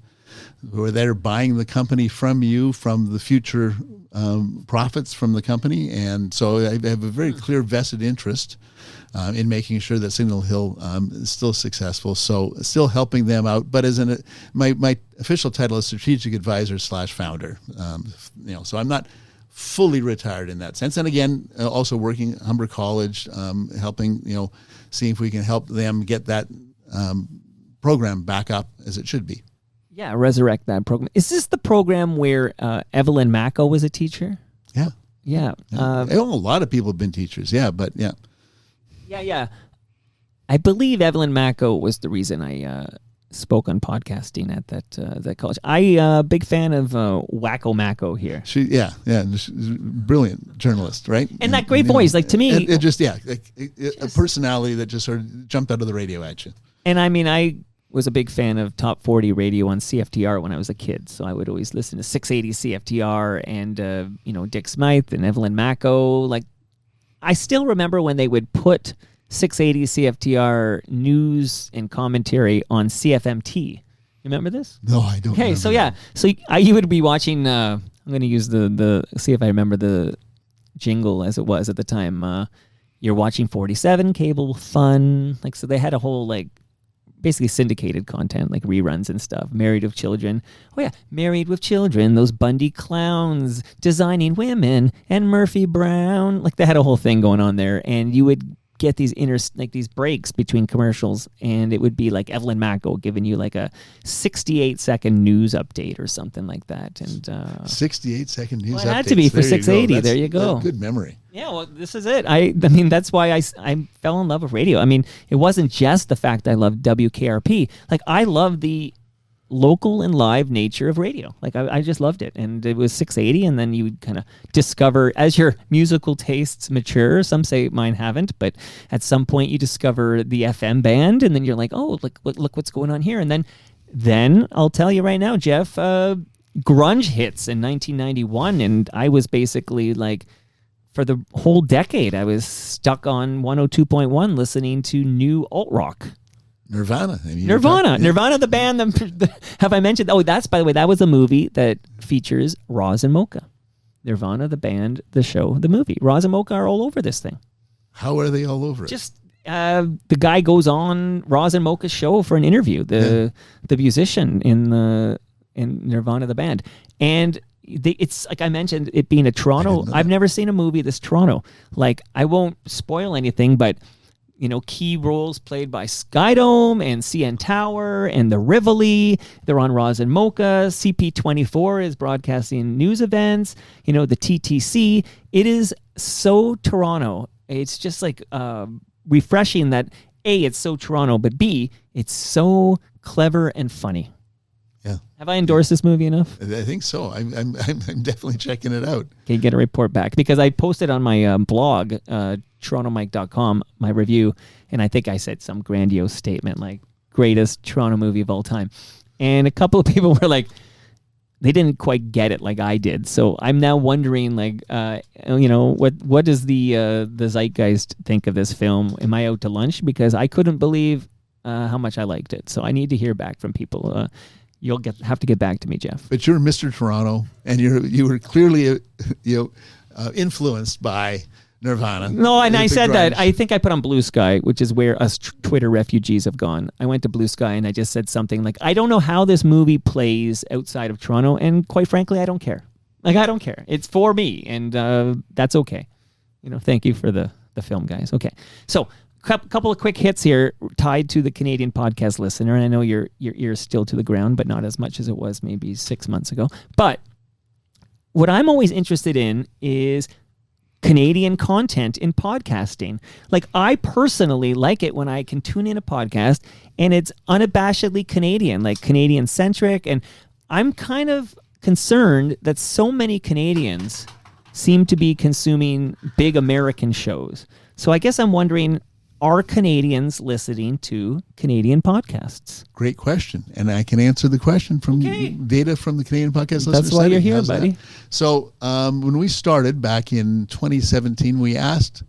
where they're buying the company from you from the future profits from the company, and so I have a very clear vested interest in making sure that Signal Hill is still successful. So still helping them out, but as my official title is strategic advisor / founder. So I'm not fully retired in that sense. And again, also working at Humber College, helping, seeing if we can help them get that program back up as it should be. Yeah, resurrect that program. Is this the program where Evelyn Macko was a teacher? Yeah. Yeah. A lot of people have been teachers. Yeah, but yeah. Yeah. I believe Evelyn Macko was the reason I spoke on podcasting at that college. I big fan of Wacko Macko here. She's a brilliant journalist, right? And that great voice, like to me, it just a personality that just sort of jumped out of the radio at you. And I mean, I was a big fan of Top 40 radio on CFTR when I was a kid, so I would always listen to 680 CFTR and Dick Smythe and Evelyn Macko. Like, I still remember when they would put 680 CFTR news and commentary on CFMT. You remember this? No, I don't. Okay, so yeah, so you would be watching. I'm going to use the see if I remember the jingle as it was at the time. You're watching 47 cable fun, like, so they had a whole basically syndicated content, like reruns and stuff. Married with Children. Oh yeah, Married with Children. Those Bundy clowns designing women and Murphy Brown. Like, they had a whole thing going on there, and you would get these these breaks between commercials, and it would be like Evelyn Macko giving you like a 68-second news update or something like that. And 68-second news update. It had to be for 680. There you go. Good memory. Yeah, well, this is it. I mean, that's why I fell in love with radio. I mean, it wasn't just the fact I loved WKRP. Like, I love the local and live nature of radio. Like, I just loved it. And it was 680, and then you would kind of discover, as your musical tastes mature, some say mine haven't, but at some point you discover the FM band, and then you're like, oh, look what's going on here. And then I'll tell you right now, Jeff, grunge hits in 1991, and I was basically like, for the whole decade, I was stuck on 102.1 listening to new alt rock. Nirvana. Nirvana, the band. Have I mentioned? Oh, by the way, that was a movie that features Roz and Mocha. Nirvana, the band, the show, the movie. Roz and Mocha are all over this thing. How are they all over it? Just the guy goes on Roz and Mocha's show for an interview. The musician in Nirvana, the band, and it's like I mentioned, it being a Toronto. I've never seen a movie this Toronto. Like, I won't spoil anything, but key roles played by Skydome and CN Tower and the Rivoli. They're on Roz and Mocha. CP24 is broadcasting news events. The TTC. It is so Toronto. It's just like refreshing that A, it's so Toronto, but B, it's so clever and funny. Yeah. Have I endorsed this movie enough? I think so. I'm definitely checking it out. Okay, get a report back, because I posted on my blog, torontomike.com, my review, and I think I said some grandiose statement like greatest Toronto movie of all time. And a couple of people were like, they didn't quite get it like I did. So I'm now wondering, like, what does the zeitgeist think of this film? Am I out to lunch? Because I couldn't believe how much I liked it. So I need to hear back from people. You'll have to get back to me, Jeff. But you're Mr. Toronto, and you were clearly influenced by Nirvana. No, and I said that. I think I put on Blue Sky, which is where us Twitter refugees have gone. I went to Blue Sky, and I just said something like, I don't know how this movie plays outside of Toronto, and quite frankly, I don't care. Like, I don't care. It's for me, and that's okay. Thank you for the film, guys. Okay, so couple of quick hits here tied to the Canadian podcast listener. And I know your ear's still to the ground, but not as much as it was maybe 6 months ago. But what I'm always interested in is Canadian content in podcasting. Like, I personally like it when I can tune in a podcast and it's unabashedly Canadian, like Canadian centric. And I'm kind of concerned that so many Canadians seem to be consuming big American shows. So I guess I'm wondering, are Canadians listening to Canadian podcasts? Great question. And I can answer the question from data from the Canadian Podcast Listener That's why Study. you're here, buddy. That? So when we started back in 2017, we asked,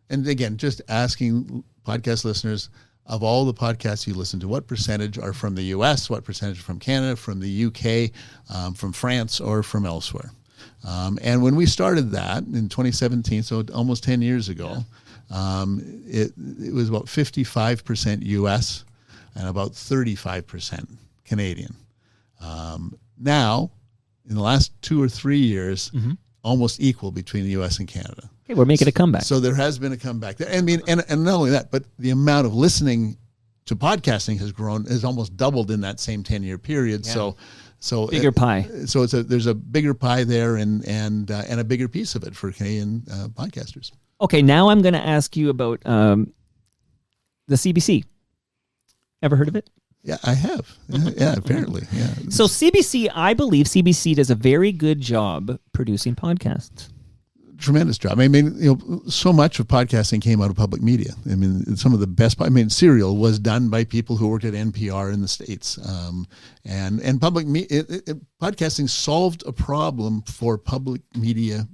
and again, just asking podcast listeners, of all the podcasts you listen to, what percentage are from the U.S., what percentage from Canada, from the UK, from France, or from elsewhere? And when we started that in 2017, so almost 10 years ago, it was about 55% U.S. and about 35% Canadian. Now, in the last 2 or 3 years, almost equal between the U.S. and Canada. Okay, we're making a comeback. So there has been a comeback. I mean, and not only that, but the amount of listening to podcasting has almost doubled in that same 10-year period. Yeah. So bigger pie. So there's a bigger pie there and a bigger piece of it for Canadian podcasters. Okay, now I'm going to ask you about the CBC. Ever heard of it? Yeah, I have. Yeah, apparently. Yeah. So CBC, I believe CBC does a very good job producing podcasts. Tremendous job. I mean, so much of podcasting came out of public media. I mean, some of the best. Serial was done by people who worked at NPR in the States, and public podcasting solved a problem for public media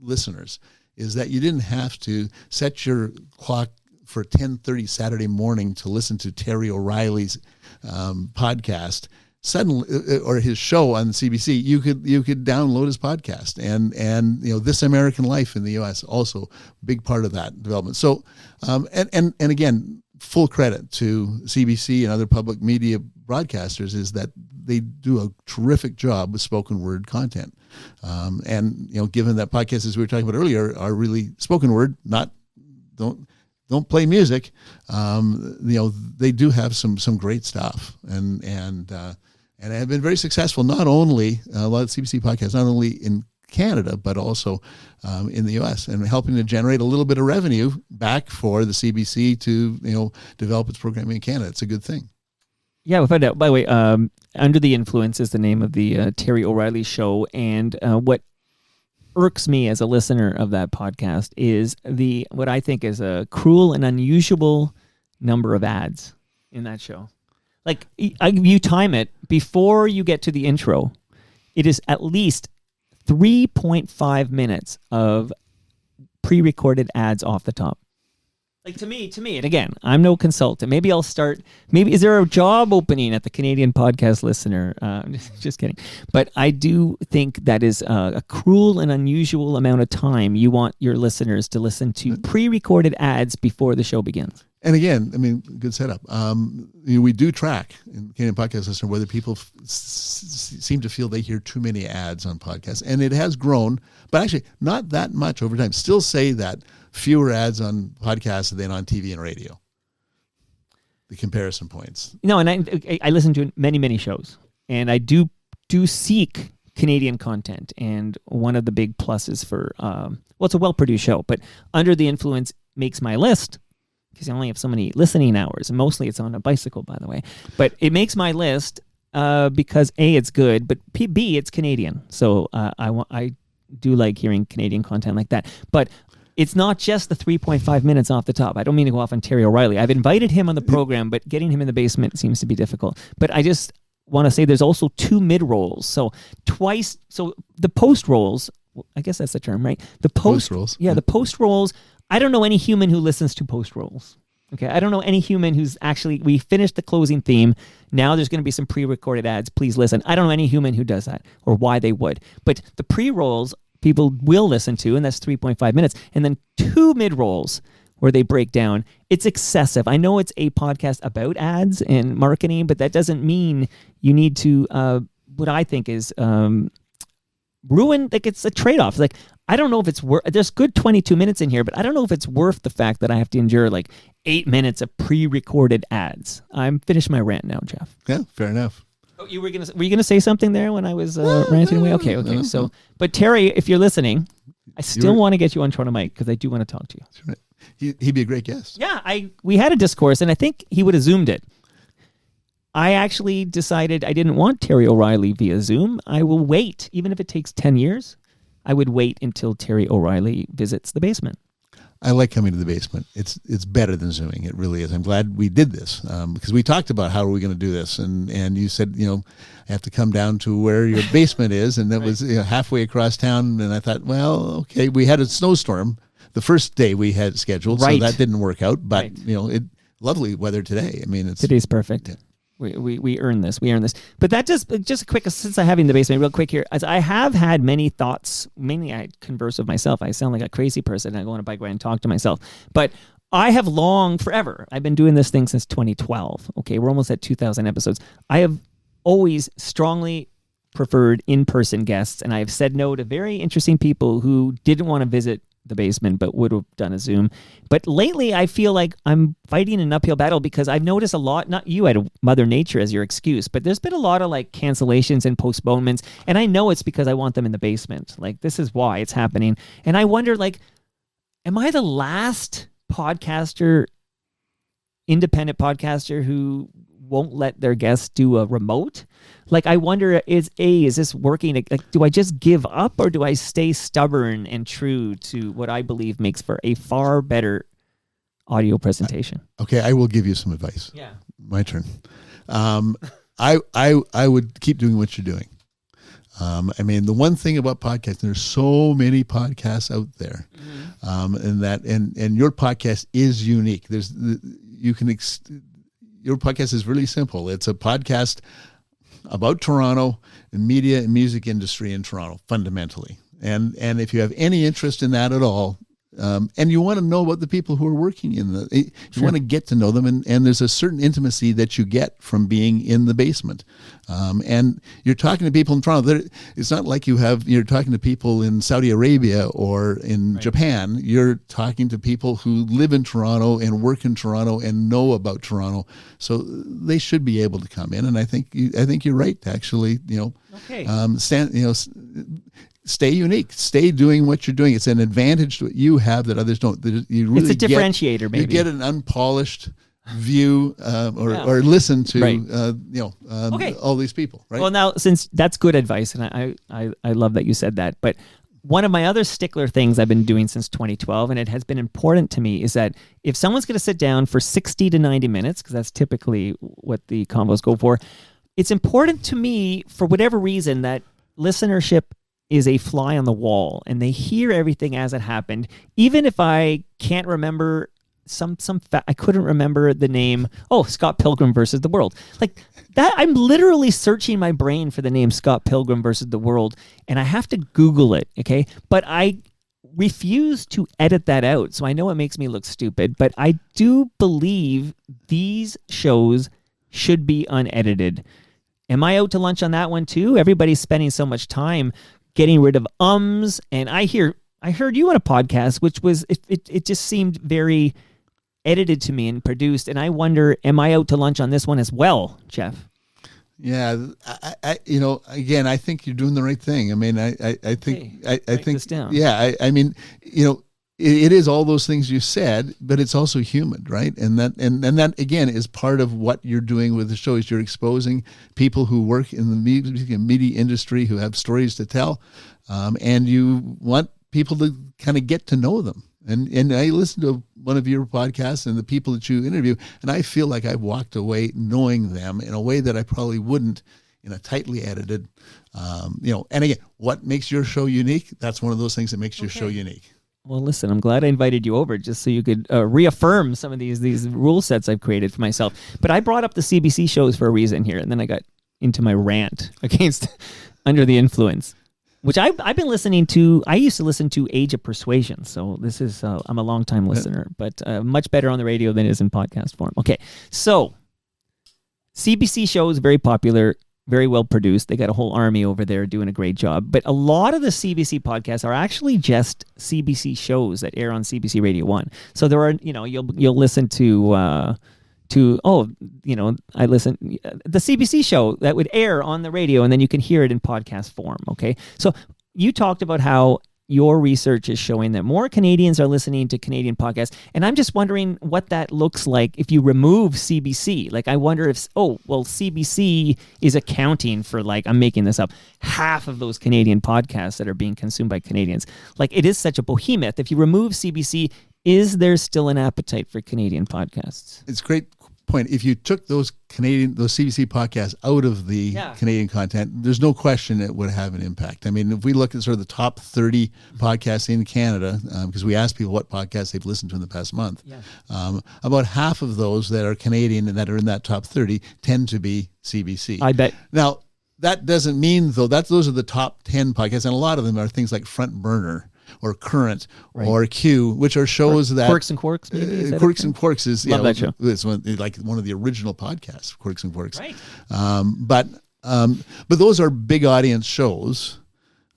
listeners. Is that you didn't have to set your clock for 10:30 Saturday morning to listen to Terry O'Reilly's podcast. Suddenly, or his show on CBC, you could download his podcast, and This American Life in the U.S. also big part of that development. So, and again, full credit to CBC and other public media broadcasters is that they do a terrific job with spoken word content, and given that podcasts, as we were talking about earlier, are really spoken word, don't play music. They do have some great stuff, and have been very successful, not only a lot of CBC podcasts, not only in Canada, but also in the U.S., and helping to generate a little bit of revenue back for the CBC to develop its programming in Canada. It's a good thing. Yeah, we found out. By the way, Under the Influence is the name of the Terry O'Reilly show, and what irks me as a listener of that podcast is what I think is a cruel and unusual number of ads in that show. Like, you time it before you get to the intro, it is at least 3.5 minutes of pre-recorded ads off the top. Like, to me, and again, I'm no consultant. Maybe I'll start. Maybe is there a job opening at the Canadian Podcast Listener? Just kidding. But I do think that is a cruel and unusual amount of time you want your listeners to listen to pre-recorded ads before the show begins. And again, I mean, good setup. We do track in Canadian Podcast Listener whether people seem to feel they hear too many ads on podcasts, and it has grown, but actually not that much over time. Still say that fewer ads on podcasts than on TV and radio. The comparison points. No, and I listen to many shows, and I do seek Canadian content. And one of the big pluses for it's a well-produced show, but Under the Influence makes my list because I only have so many listening hours, and mostly it's on a bicycle, by the way. But it makes my list because A, it's good, but B, it's Canadian. So I do like hearing Canadian content like that, but. It's not just the 3.5 minutes off the top. I don't mean to go off on Terry O'Reilly. I've invited him on the program, but getting him in the basement seems to be difficult. But I just want to say there's also 2 mid-rolls. So the post-rolls, I guess that's the term, right? The post-rolls. Yeah, the post-rolls. I don't know any human who listens to post-rolls. Okay, I don't know any human who's actually, we finished the closing theme. Now there's going to be some pre-recorded ads. Please listen. I don't know any human who does that or why they would. But the pre-rolls, people will listen to, and that's 3.5 minutes. And then 2 mid-rolls where they break down. It's excessive. I know it's a podcast about ads and marketing, but that doesn't mean you need to, what I think is ruin, like it's a trade-off. Like, I don't know if it's worth, there's good 22 minutes in here, but I don't know if it's worth the fact that I have to endure like 8 minutes of pre-recorded ads. I'm finished my rant now, Jeff. Yeah, fair enough. Oh, were you gonna say something there when I was ranting away? Okay. No. So, but Terry, if you're listening, I still want to get you on Toronto Mike because I do want to talk to you. That's right. He'd be a great guest. Yeah, we had a discourse, and I think he would have Zoomed it. I actually decided I didn't want Terry O'Reilly via Zoom. I will wait, even if it takes 10 years. I would wait until Terry O'Reilly visits the basement. I like coming to the basement. It's better than Zooming. It really is. I'm glad we did this because we talked about how are we going to do this, and you said I have to come down to where your basement is, and that was halfway across town. And I thought, well, okay, we had a snowstorm the first day we had scheduled, so that didn't work out. But lovely weather today. I mean, today's perfect. Yeah. We earn this. We earn this. But that just a quick, since I'm having the basement real quick here, as I have had many thoughts, mainly I converse with myself. I sound like a crazy person. I go on a bike ride and talk to myself. But I have longed forever. I've been doing this thing since 2012. Okay, we're almost at 2,000 episodes. I have always strongly preferred in-person guests, and I have said no to very interesting people who didn't want to visit the basement but would have done a Zoom. But lately I feel like I'm fighting an uphill battle because I've noticed a lot, not you had Mother Nature as your excuse, but there's been a lot of like cancellations and postponements, and I know it's because I want them in the basement. Like, this is why it's happening. And I wonder, like, am I the last independent podcaster who won't let their guests do a remote? Like, I wonder, is this working? Like, do I just give up, or do I stay stubborn and true to what I believe makes for a far better audio presentation? Okay, I will give you some advice. Yeah. My turn. I would keep doing what you're doing. I mean, the one thing about podcasting, there's so many podcasts out there, and your podcast is unique. Your podcast is really simple. It's a podcast about Toronto and media and music industry in Toronto, fundamentally. And if you have any interest in that at all, and you want to know about the people who are working you want to get to know them, and there's a certain intimacy that you get from being in the basement. And you're talking to people in Toronto. It's not like you're talking to people in Saudi Arabia or in Japan. You're talking to people who live in Toronto and work in Toronto and know about Toronto. So they should be able to come in. And I think you're right to actually, stay unique. Stay doing what you're doing. It's an advantage that you have that others don't. You really it's a differentiator, maybe. You get an unpolished view or listen to all these people, right? Well, now, since that's good advice, and I love that you said that, but one of my other stickler things I've been doing since 2012, and it has been important to me, is that if someone's going to sit down for 60 to 90 minutes, because that's typically what the combos go for, it's important to me, for whatever reason, that listenership is a fly on the wall, and they hear everything as it happened. Even if I can't remember I couldn't remember the name. Oh, Scott Pilgrim versus the World. Like that, I'm literally searching my brain for the name Scott Pilgrim versus the World, and I have to Google it, okay? But I refuse to edit that out, so I know it makes me look stupid, but I do believe these shows should be unedited. Am I out to lunch on that one too? Everybody's spending so much time getting rid of ums, and I heard you on a podcast, which was, it just seemed very edited to me and produced, and I wonder, am I out to lunch on this one as well, Jeff? Yeah, again, I think you're doing the right thing. I mean, I think this down. Yeah, I mean, it is all those things you said, but it's also human, right? And that again is part of what you're doing with the show, is you're exposing people who work in the music and media industry who have stories to tell, and you want people to kind of get to know them. And I listened to one of your podcasts and the people that you interview, and I feel like I've walked away knowing them in a way that I probably wouldn't in a tightly edited, and again, what makes your show unique? That's one of those things that makes your show unique. Well, listen, I'm glad I invited you over just so you could reaffirm some of these rule sets I've created for myself. But I brought up the CBC shows for a reason here, and then I got into my rant against Under the Influence, which I've been listening to. I used to listen to Age of Persuasion, so this is I'm a long-time listener, but much better on the radio than it is in podcast form. Okay, so CBC show is very popular, very well produced. They got a whole army over there doing a great job. But a lot of the CBC podcasts are actually just CBC shows that air on CBC Radio 1. So there are, you'll listen I listen the CBC show that would air on the radio, and then you can hear it in podcast form. Okay. So you talked about how your research is showing that more Canadians are listening to Canadian podcasts. And I'm just wondering what that looks like if you remove CBC. Like, I wonder if, CBC is accounting for, like, I'm making this up, half of those Canadian podcasts that are being consumed by Canadians. Like, it is such a behemoth. If you remove CBC, is there still an appetite for Canadian podcasts? It's great point, if you took those CBC podcasts out of the Canadian content, there's no question it would have an impact. I mean, if we look at sort of the top 30 podcasts in Canada, because we asked people what podcasts they've listened to in the past month, about half of those that are Canadian and that are in that top 30 tend to be CBC. I bet. Now, that doesn't mean, though, those are the top 10 podcasts, and a lot of them are things like Front Burner or Current or Q, which are shows that Quirks and Quarks, maybe? Quirks and Quarks is Love that show. It's one of the original podcasts, Quirks and Quarks. Right. But those are big audience shows.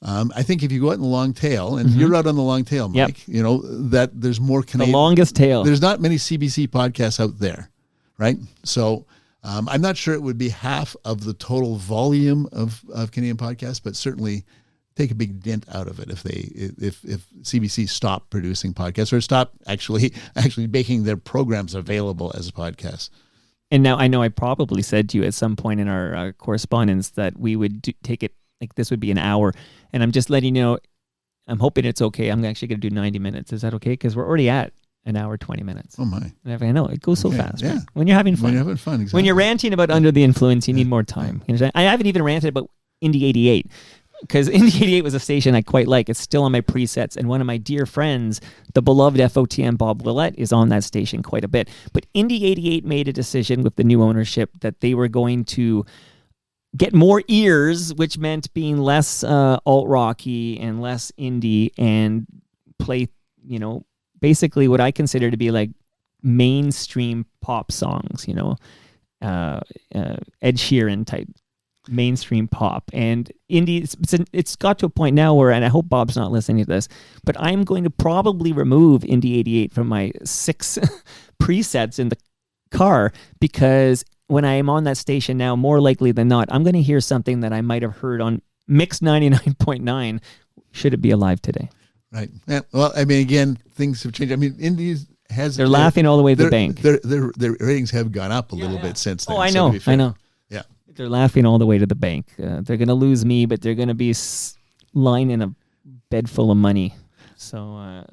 I think if you go out in the long tail, and you're out on the long tail, Mike, you know that there's more Canadian. The longest tail. There's not many CBC podcasts out there, right? So I'm not sure it would be half of the total volume of Canadian podcasts, but certainly take a big dent out of it if CBC stopped producing podcasts or stopped actually making their programs available as a podcast. And now I know I probably said to you at some point in our correspondence that we would take it like this would be an hour, and I'm just letting you know. I'm hoping it's okay. I'm actually going to do 90 minutes. Is that okay? Because we're already at an hour 20 minutes. Oh my! And I know it goes so fast. Yeah. Right? When you're having fun. When you're having fun, exactly. When you're ranting about Under the Influence, you need more time. You know, I haven't even ranted about Indie 88. Because Indie 88 was a station I quite like. It's still on my presets. And one of my dear friends, the beloved FOTM Bob Willett, is on that station quite a bit. But Indie 88 made a decision with the new ownership that they were going to get more ears, which meant being less alt-rocky and less indie and play, you know, basically what I consider to be like mainstream pop songs, you know, Ed Sheeran type mainstream pop. And indie, it's got to a point now where, and I hope Bob's not listening to this, but I'm going to probably remove Indie 88 from my 6 presets in the car, because when I am on that station now, more likely than not, I'm going to hear something that I might have heard on Mix 99.9 should it be alive today. Right. Yeah. Well, I mean, again, things have changed. I mean, Indies they're laughing all the way to the bank. Their ratings have gone up a little bit since then. Oh, I know. Yeah. They're laughing all the way to the bank. They're going to lose me, but they're going to be lying in a bed full of money. So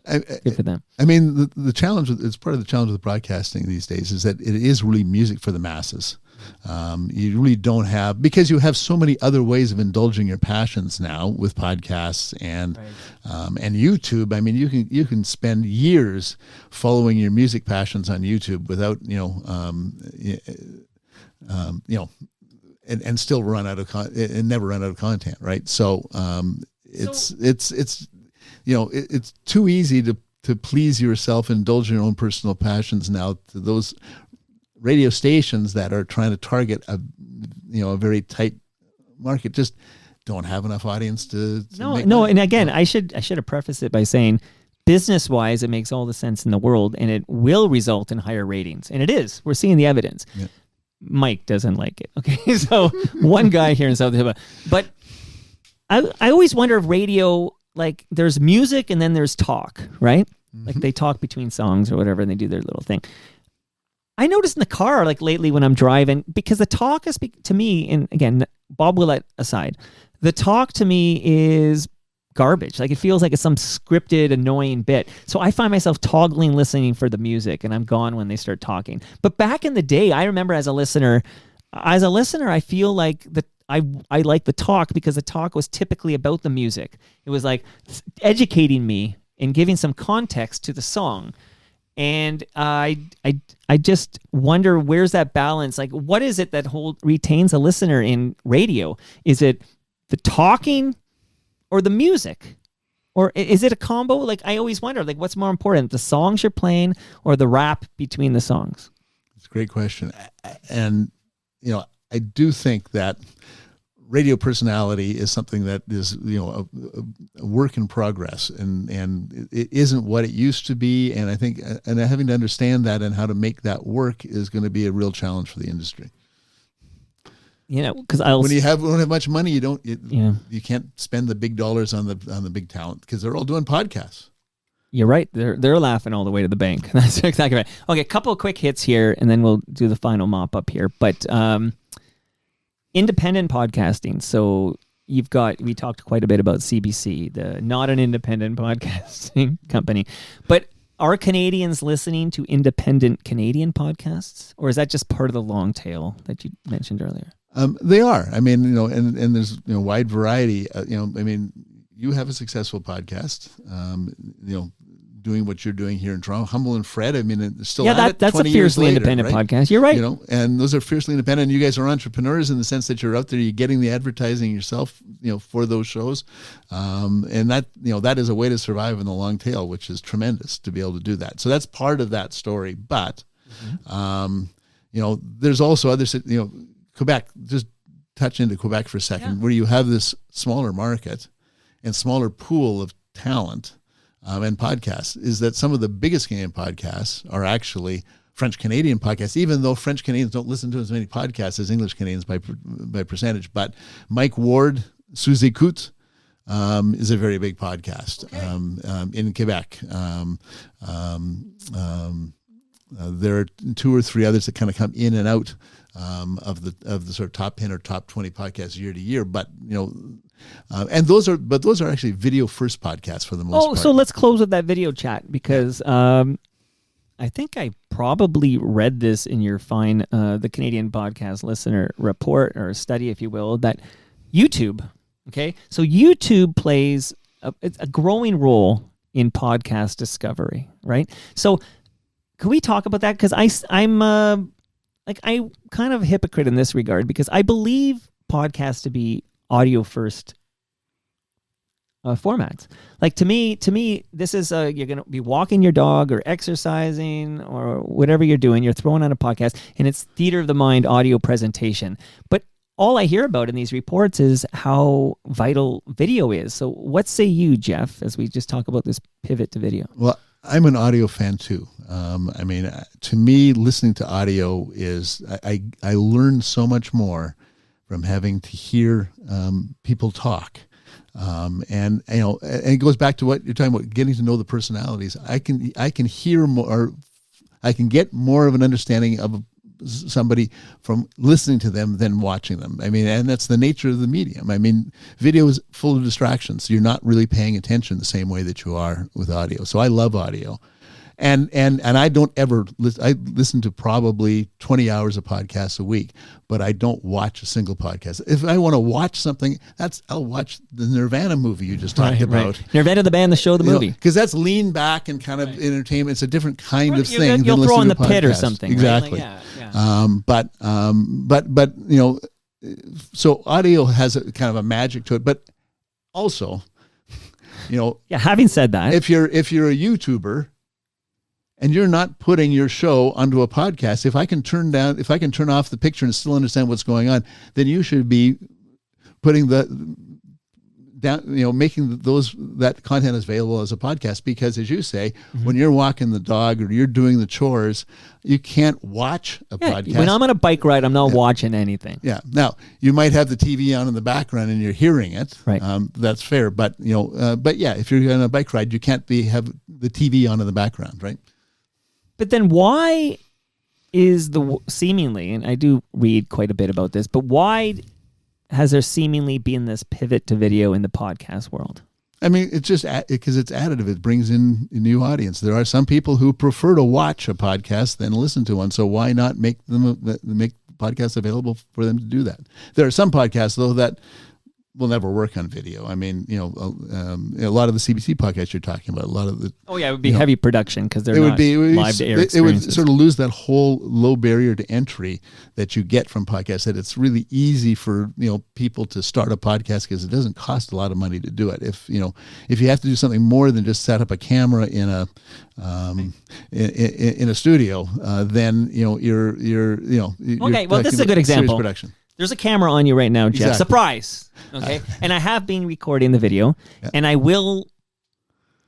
good for them. I mean, the challenge, it's part of the challenge with broadcasting these days, is that it is really music for the masses. You really don't have, because you have so many other ways of indulging your passions now with podcasts and YouTube. I mean, you can spend years following your music passions on YouTube without and still run out of and never run out of content, right? So it's too easy to please yourself, indulge your own personal passions now to those radio stations that are trying to target a very tight market. Just don't have enough audience to make money. And again, I should have prefaced it by saying, business wise, it makes all the sense in the world, and it will result in higher ratings, and it is. We're seeing the evidence. Yeah. Mike doesn't like it. Okay, so one guy here in South Dakota, but I always wonder if radio, like, there's music and then there's talk, right? Mm-hmm. Like they talk between songs or whatever, and they do their little thing. I noticed in the car, like lately when I'm driving, because the talk is, to me, and again, Bob Willett aside, the talk to me is garbage. Like it feels like it's some scripted, annoying bit. So I find myself toggling listening for the music, and I'm gone when they start talking. But back in the day, I remember as a listener, I feel like I like the talk, because the talk was typically about the music. It was like educating me and giving some context to the song. And I just wonder, where's that balance? Like, what is it that retains a listener in radio? Is it the talking or the music? Or is it a combo? Like, I always wonder, like, what's more important, the songs you're playing or the rap between the songs? It's a great question. And, I do think that radio personality is something that is, a work in progress, and it isn't what it used to be. And I think, and having to understand that and how to make that work is going to be a real challenge for the industry. Because when you don't have much money, you can't spend the big dollars on the big talent, because they're all doing podcasts. You're right. They're laughing all the way to the bank. That's exactly right. Okay, a couple of quick hits here, and then we'll do the final mop up here. But independent podcasting. So we talked quite a bit about CBC, the not an independent podcasting company. But are Canadians listening to independent Canadian podcasts, or is that just part of the long tail that you mentioned earlier? They are. I mean, and there's wide variety. I mean, you have a successful podcast. Doing what you're doing here in Toronto, Humble and Fred. I mean, it's still that's a fiercely independent podcast. You're right. And those are fiercely independent. You guys are entrepreneurs in the sense that you're out there, you're getting the advertising yourself, for those shows, and that is a way to survive in the long tail, which is tremendous to be able to do that. So that's part of that story. But there's also other, Quebec. Just touch into Quebec for a second, where you have this smaller market and smaller pool of talent. And podcasts, is that some of the biggest Canadian podcasts are actually French Canadian podcasts, even though French Canadians don't listen to as many podcasts as English Canadians by percentage. But Mike Ward, Sous Écoute, is a very big podcast in Quebec. There are 2 or 3 others that kind of come in and out of the sort of top 10 or top 20 podcasts year to year, but and those are actually video first podcasts for the most part. So let's close with that video chat, because I think I probably read this in your fine the Canadian Podcast Listener report, or study, if you will, that YouTube. Okay, so YouTube plays a growing role in podcast discovery, right? So can we talk about that? Because I'm kind of a hypocrite in this regard, because I believe podcasts to be audio first formats. Like to me, this is you're going to be walking your dog or exercising or whatever you're doing. You're throwing on a podcast, and it's theater of the mind audio presentation. But all I hear about in these reports is how vital video is. So what say you, Jeff, as we just talk about this pivot to video? Well, I'm an audio fan too. I mean, to me, listening to audio is, I learn so much more from having to hear people talk. And it goes back to what you're talking about, getting to know the personalities. I can hear more, I can get more of an understanding of somebody from listening to them than watching them. I mean, and that's the nature of the medium. I mean, video is full of distractions. You're not really paying attention the same way that you are with audio. So I love audio. And I don't ever listen. I listen to probably 20 hours of podcasts a week, but I don't watch a single podcast. If I want to watch something, I'll watch the Nirvana movie you just talked about. Right. Nirvana, the band, the show, the movie. Because that's lean back and kind of entertainment. It's a different kind of thing. You'll throw in the pit or something. Exactly. Right? Like, but so audio has a kind of a magic to it. But also, having said that, if you're a YouTuber and you're not putting your show onto a podcast, if I can turn off the picture and still understand what's going on, then you should be putting making that content available as a podcast. Because as you say, when you're walking the dog or you're doing the chores, you can't watch a podcast. When I'm on a bike ride, I'm not watching anything. Yeah. Now you might have the TV on in the background and you're hearing it. Right. That's fair. But if you're on a bike ride, you can't have the TV on in the background, right? But then why is seemingly, and I do read quite a bit about this, but why has there seemingly been this pivot to video in the podcast world? I mean, it's just because it's additive. It brings in a new audience. There are some people who prefer to watch a podcast than listen to one. So why not make podcasts available for them to do that? There are some podcasts, though, that will never work on video. I mean, a lot of the CBC podcasts you're talking about, a lot of the... Oh, yeah, it would be heavy production because they're not live-to-air experiences. It would sort of lose that whole low barrier to entry that you get from podcasts, that it's really easy for, people to start a podcast because it doesn't cost a lot of money to do it. If you have to do something more than just set up a camera in a studio, then, you're okay, well, this is a good example. Production. There's a camera on you right now, Jeff. Exactly. Surprise. Okay. And I have been recording the video, and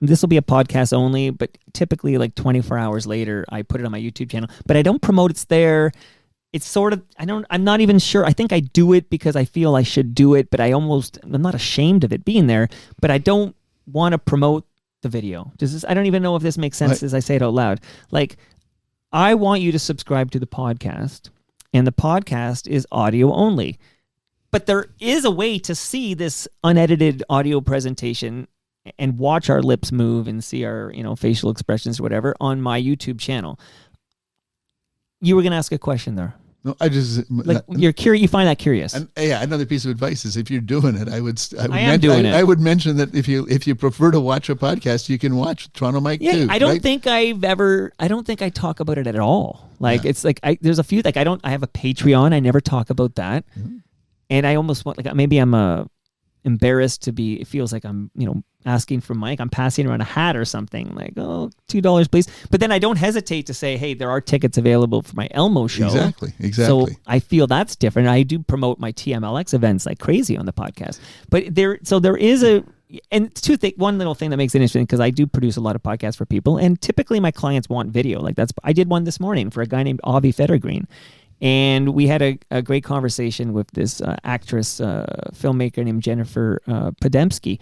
this will be a podcast only, but typically like 24 hours later, I put it on my YouTube channel, but I don't promote it's there. It's sort of, I'm not even sure. I think I do it because I feel I should do it, but I'm not ashamed of it being there, but I don't want to promote the video. I don't even know if this makes sense as I say it out loud. Like, I want you to subscribe to the podcast. And the podcast is audio only. But there is a way to see this unedited audio presentation and watch our lips move and see our, facial expressions or whatever on my YouTube channel. You were going to ask a question there. No, I just you're curious. You find that curious. And, another piece of advice is if you're doing it, I would mention that if you prefer to watch a podcast, you can watch Toronto Mike too. I don't think I talk about it at all. It's like there's a few I have a Patreon. I never talk about that, and I almost want maybe I'm embarrassed to be. It feels like I'm asking for Mike. I'm passing around a hat or something like, oh, $2 please. But then I don't hesitate to say, hey, there are tickets available for my Elmo show. Exactly. So I feel that's different. I do promote my TMLX events like crazy on the podcast. But there is one little thing that makes it interesting, because I do produce a lot of podcasts for people, and typically my clients want video. I did one this morning for a guy named Avi Federgreen. And we had a great conversation with this actress, filmmaker named Jennifer Podemski.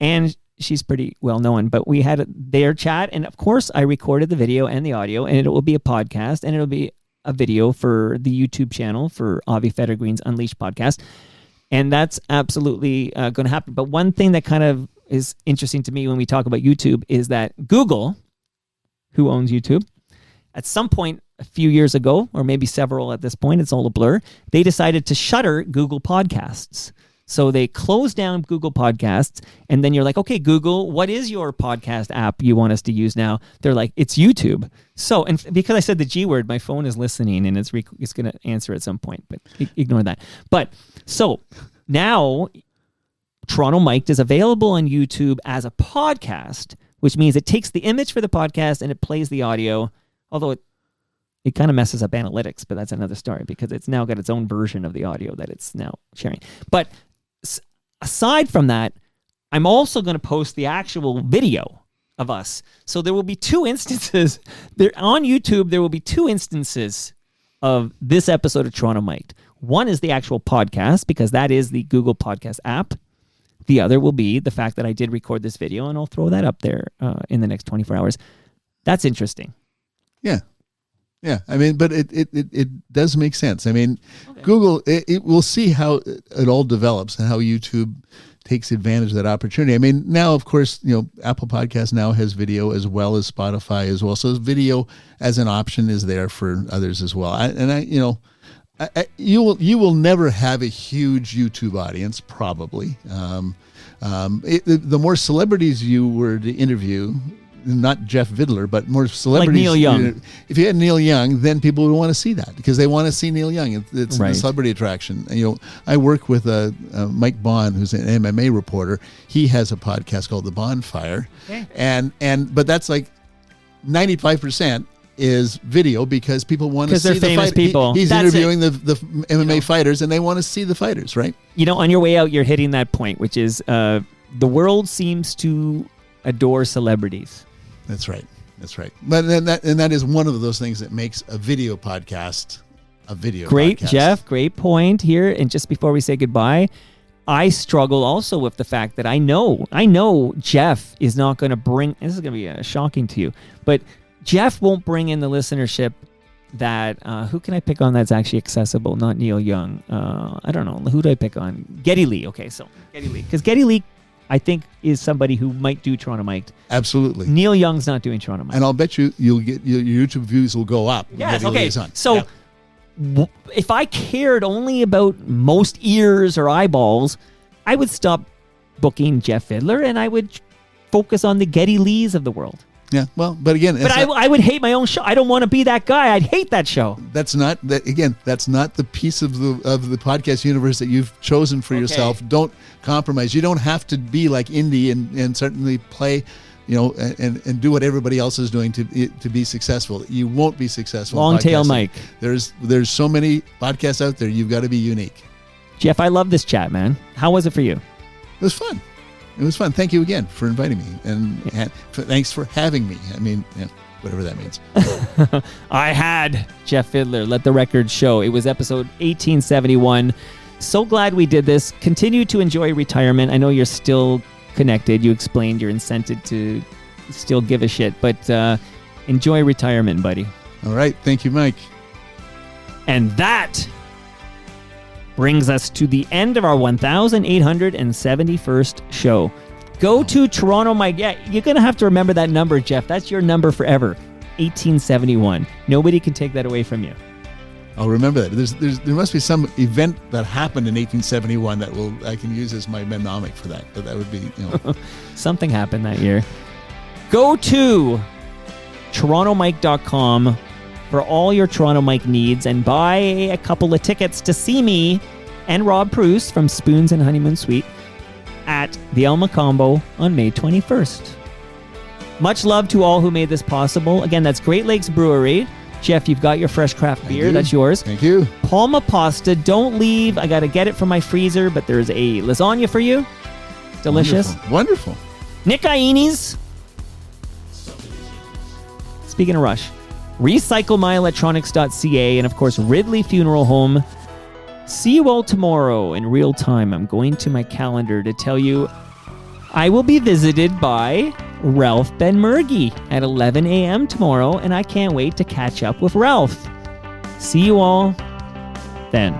And she's pretty well known, but we had their chat. And of course, I recorded the video and the audio, and it will be a podcast, and it'll be a video for the YouTube channel for Avi Federgreen's Unleashed podcast. And that's absolutely going to happen. But one thing that kind of is interesting to me when we talk about YouTube is that Google, who owns YouTube, at some point a few years ago, or maybe several at this point, it's all a blur, they decided to shutter Google Podcasts. So they closed down Google Podcasts, and then you're like, okay, Google, what is your podcast app you want us to use now? They're like, it's YouTube. So, and because I said the G word, my phone is listening, and it's going to answer at some point, but ignore that. But so now Toronto Mic'd is available on YouTube as a podcast, which means it takes the image for the podcast and it plays the audio, although it kind of messes up analytics, but that's another story because it's now got its own version of the audio that it's now sharing. But aside from that, I'm also going to post the actual video of us. So there will be two instances. On YouTube, there will be two instances of this episode of Toronto Mic'd. One is the actual podcast, because that is the Google Podcast app. The other will be the fact that I did record this video, and I'll throw that up there in the next 24 hours. That's interesting. Yeah. Yeah, I mean, but it does make sense. I mean, okay. Google, we'll see how it all develops and how YouTube takes advantage of that opportunity. I mean, now, of course, Apple Podcasts now has video as well as Spotify as well. So video as an option is there for others as well. You will never have a huge YouTube audience, probably. The more celebrities you were to interview, not Jeff Vidler, but more celebrities. Like Neil Young. If you had Neil Young, then people would want to see that because they want to see Neil Young. It's right. a celebrity attraction. I work with Mike Bond, who's an MMA reporter. He has a podcast called The Bonfire, okay. But that's like 95% is video because people want to see the fight. People. He's interviewing the MMA fighters, and they want to see the fighters, right? On your way out, you're hitting that point, which is the world seems to adore celebrities. That's right. But that is one of those things that makes a video podcast a video Great, podcast. Jeff. Great point here. And just before we say goodbye, I struggle also with the fact that I know Jeff is not going to bring, this is going to be shocking to you, but Jeff won't bring in the listenership that, who can I pick on that's actually accessible? Not Neil Young. I don't know. Who do I pick on? Geddy Lee. Okay, so Geddy Lee. Because Geddy Lee, I think, is somebody who might do Toronto Mic'd. Absolutely. Neil Young's not doing Toronto Mic'd. And I'll bet you'll get your YouTube views will go up. Yes, okay. So if I cared only about most ears or eyeballs, I would stop booking Jeff Vidler and I would focus on the Geddy Lees of the world. Yeah, well, but again... But I would hate my own show. I don't want to be that guy. I'd hate that show. That's not the piece of the podcast universe that you've chosen for yourself. Don't compromise. You don't have to be like Indy and certainly play, and do what everybody else is doing to be successful. You won't be successful. Long tail Mike. There's so many podcasts out there. You've got to be unique. Jeff, I love this chat, man. How was it for you? It was fun. It was fun. Thank you again for inviting me, and thanks for having me. I mean, whatever that means. I had Jeff Vidler. Let the record show. It was episode 1871. So glad we did this. Continue to enjoy retirement. I know you're still connected. You explained you're incented to still give a shit, but enjoy retirement, buddy. All right. Thank you, Mike. And that brings us to the end of our 1871st show. Go to Toronto Mike. Yeah, you're going to have to remember that number, Jeff. That's your number forever. 1871. Nobody can take that away from you. I'll remember that. There must be some event that happened in 1871 that I can use as my mnemonic for that. But that would be, Something happened that year. Go to TorontoMike.com for all your Toronto Mike needs and buy a couple of tickets to see me and Rob Pruce from Spoons and Honeymoon Suite at the El Macombo on May 21st. Much love to all who made this possible. Again, that's Great Lakes Brewery. Jeff, you've got your fresh craft beer. That's yours. Thank you. Palma Pasta. Don't leave. I got to get it from my freezer, but there's a lasagna for you. Delicious. Wonderful. Nick Ianni's. Speaking of Rush, recyclemyelectronics.ca, and of course, Ridley Funeral Home. See you all tomorrow in real time. I'm going to my calendar to tell you I will be visited by Ralph Benmergui at 11 a.m. tomorrow, and I can't wait to catch up with Ralph. See you all then.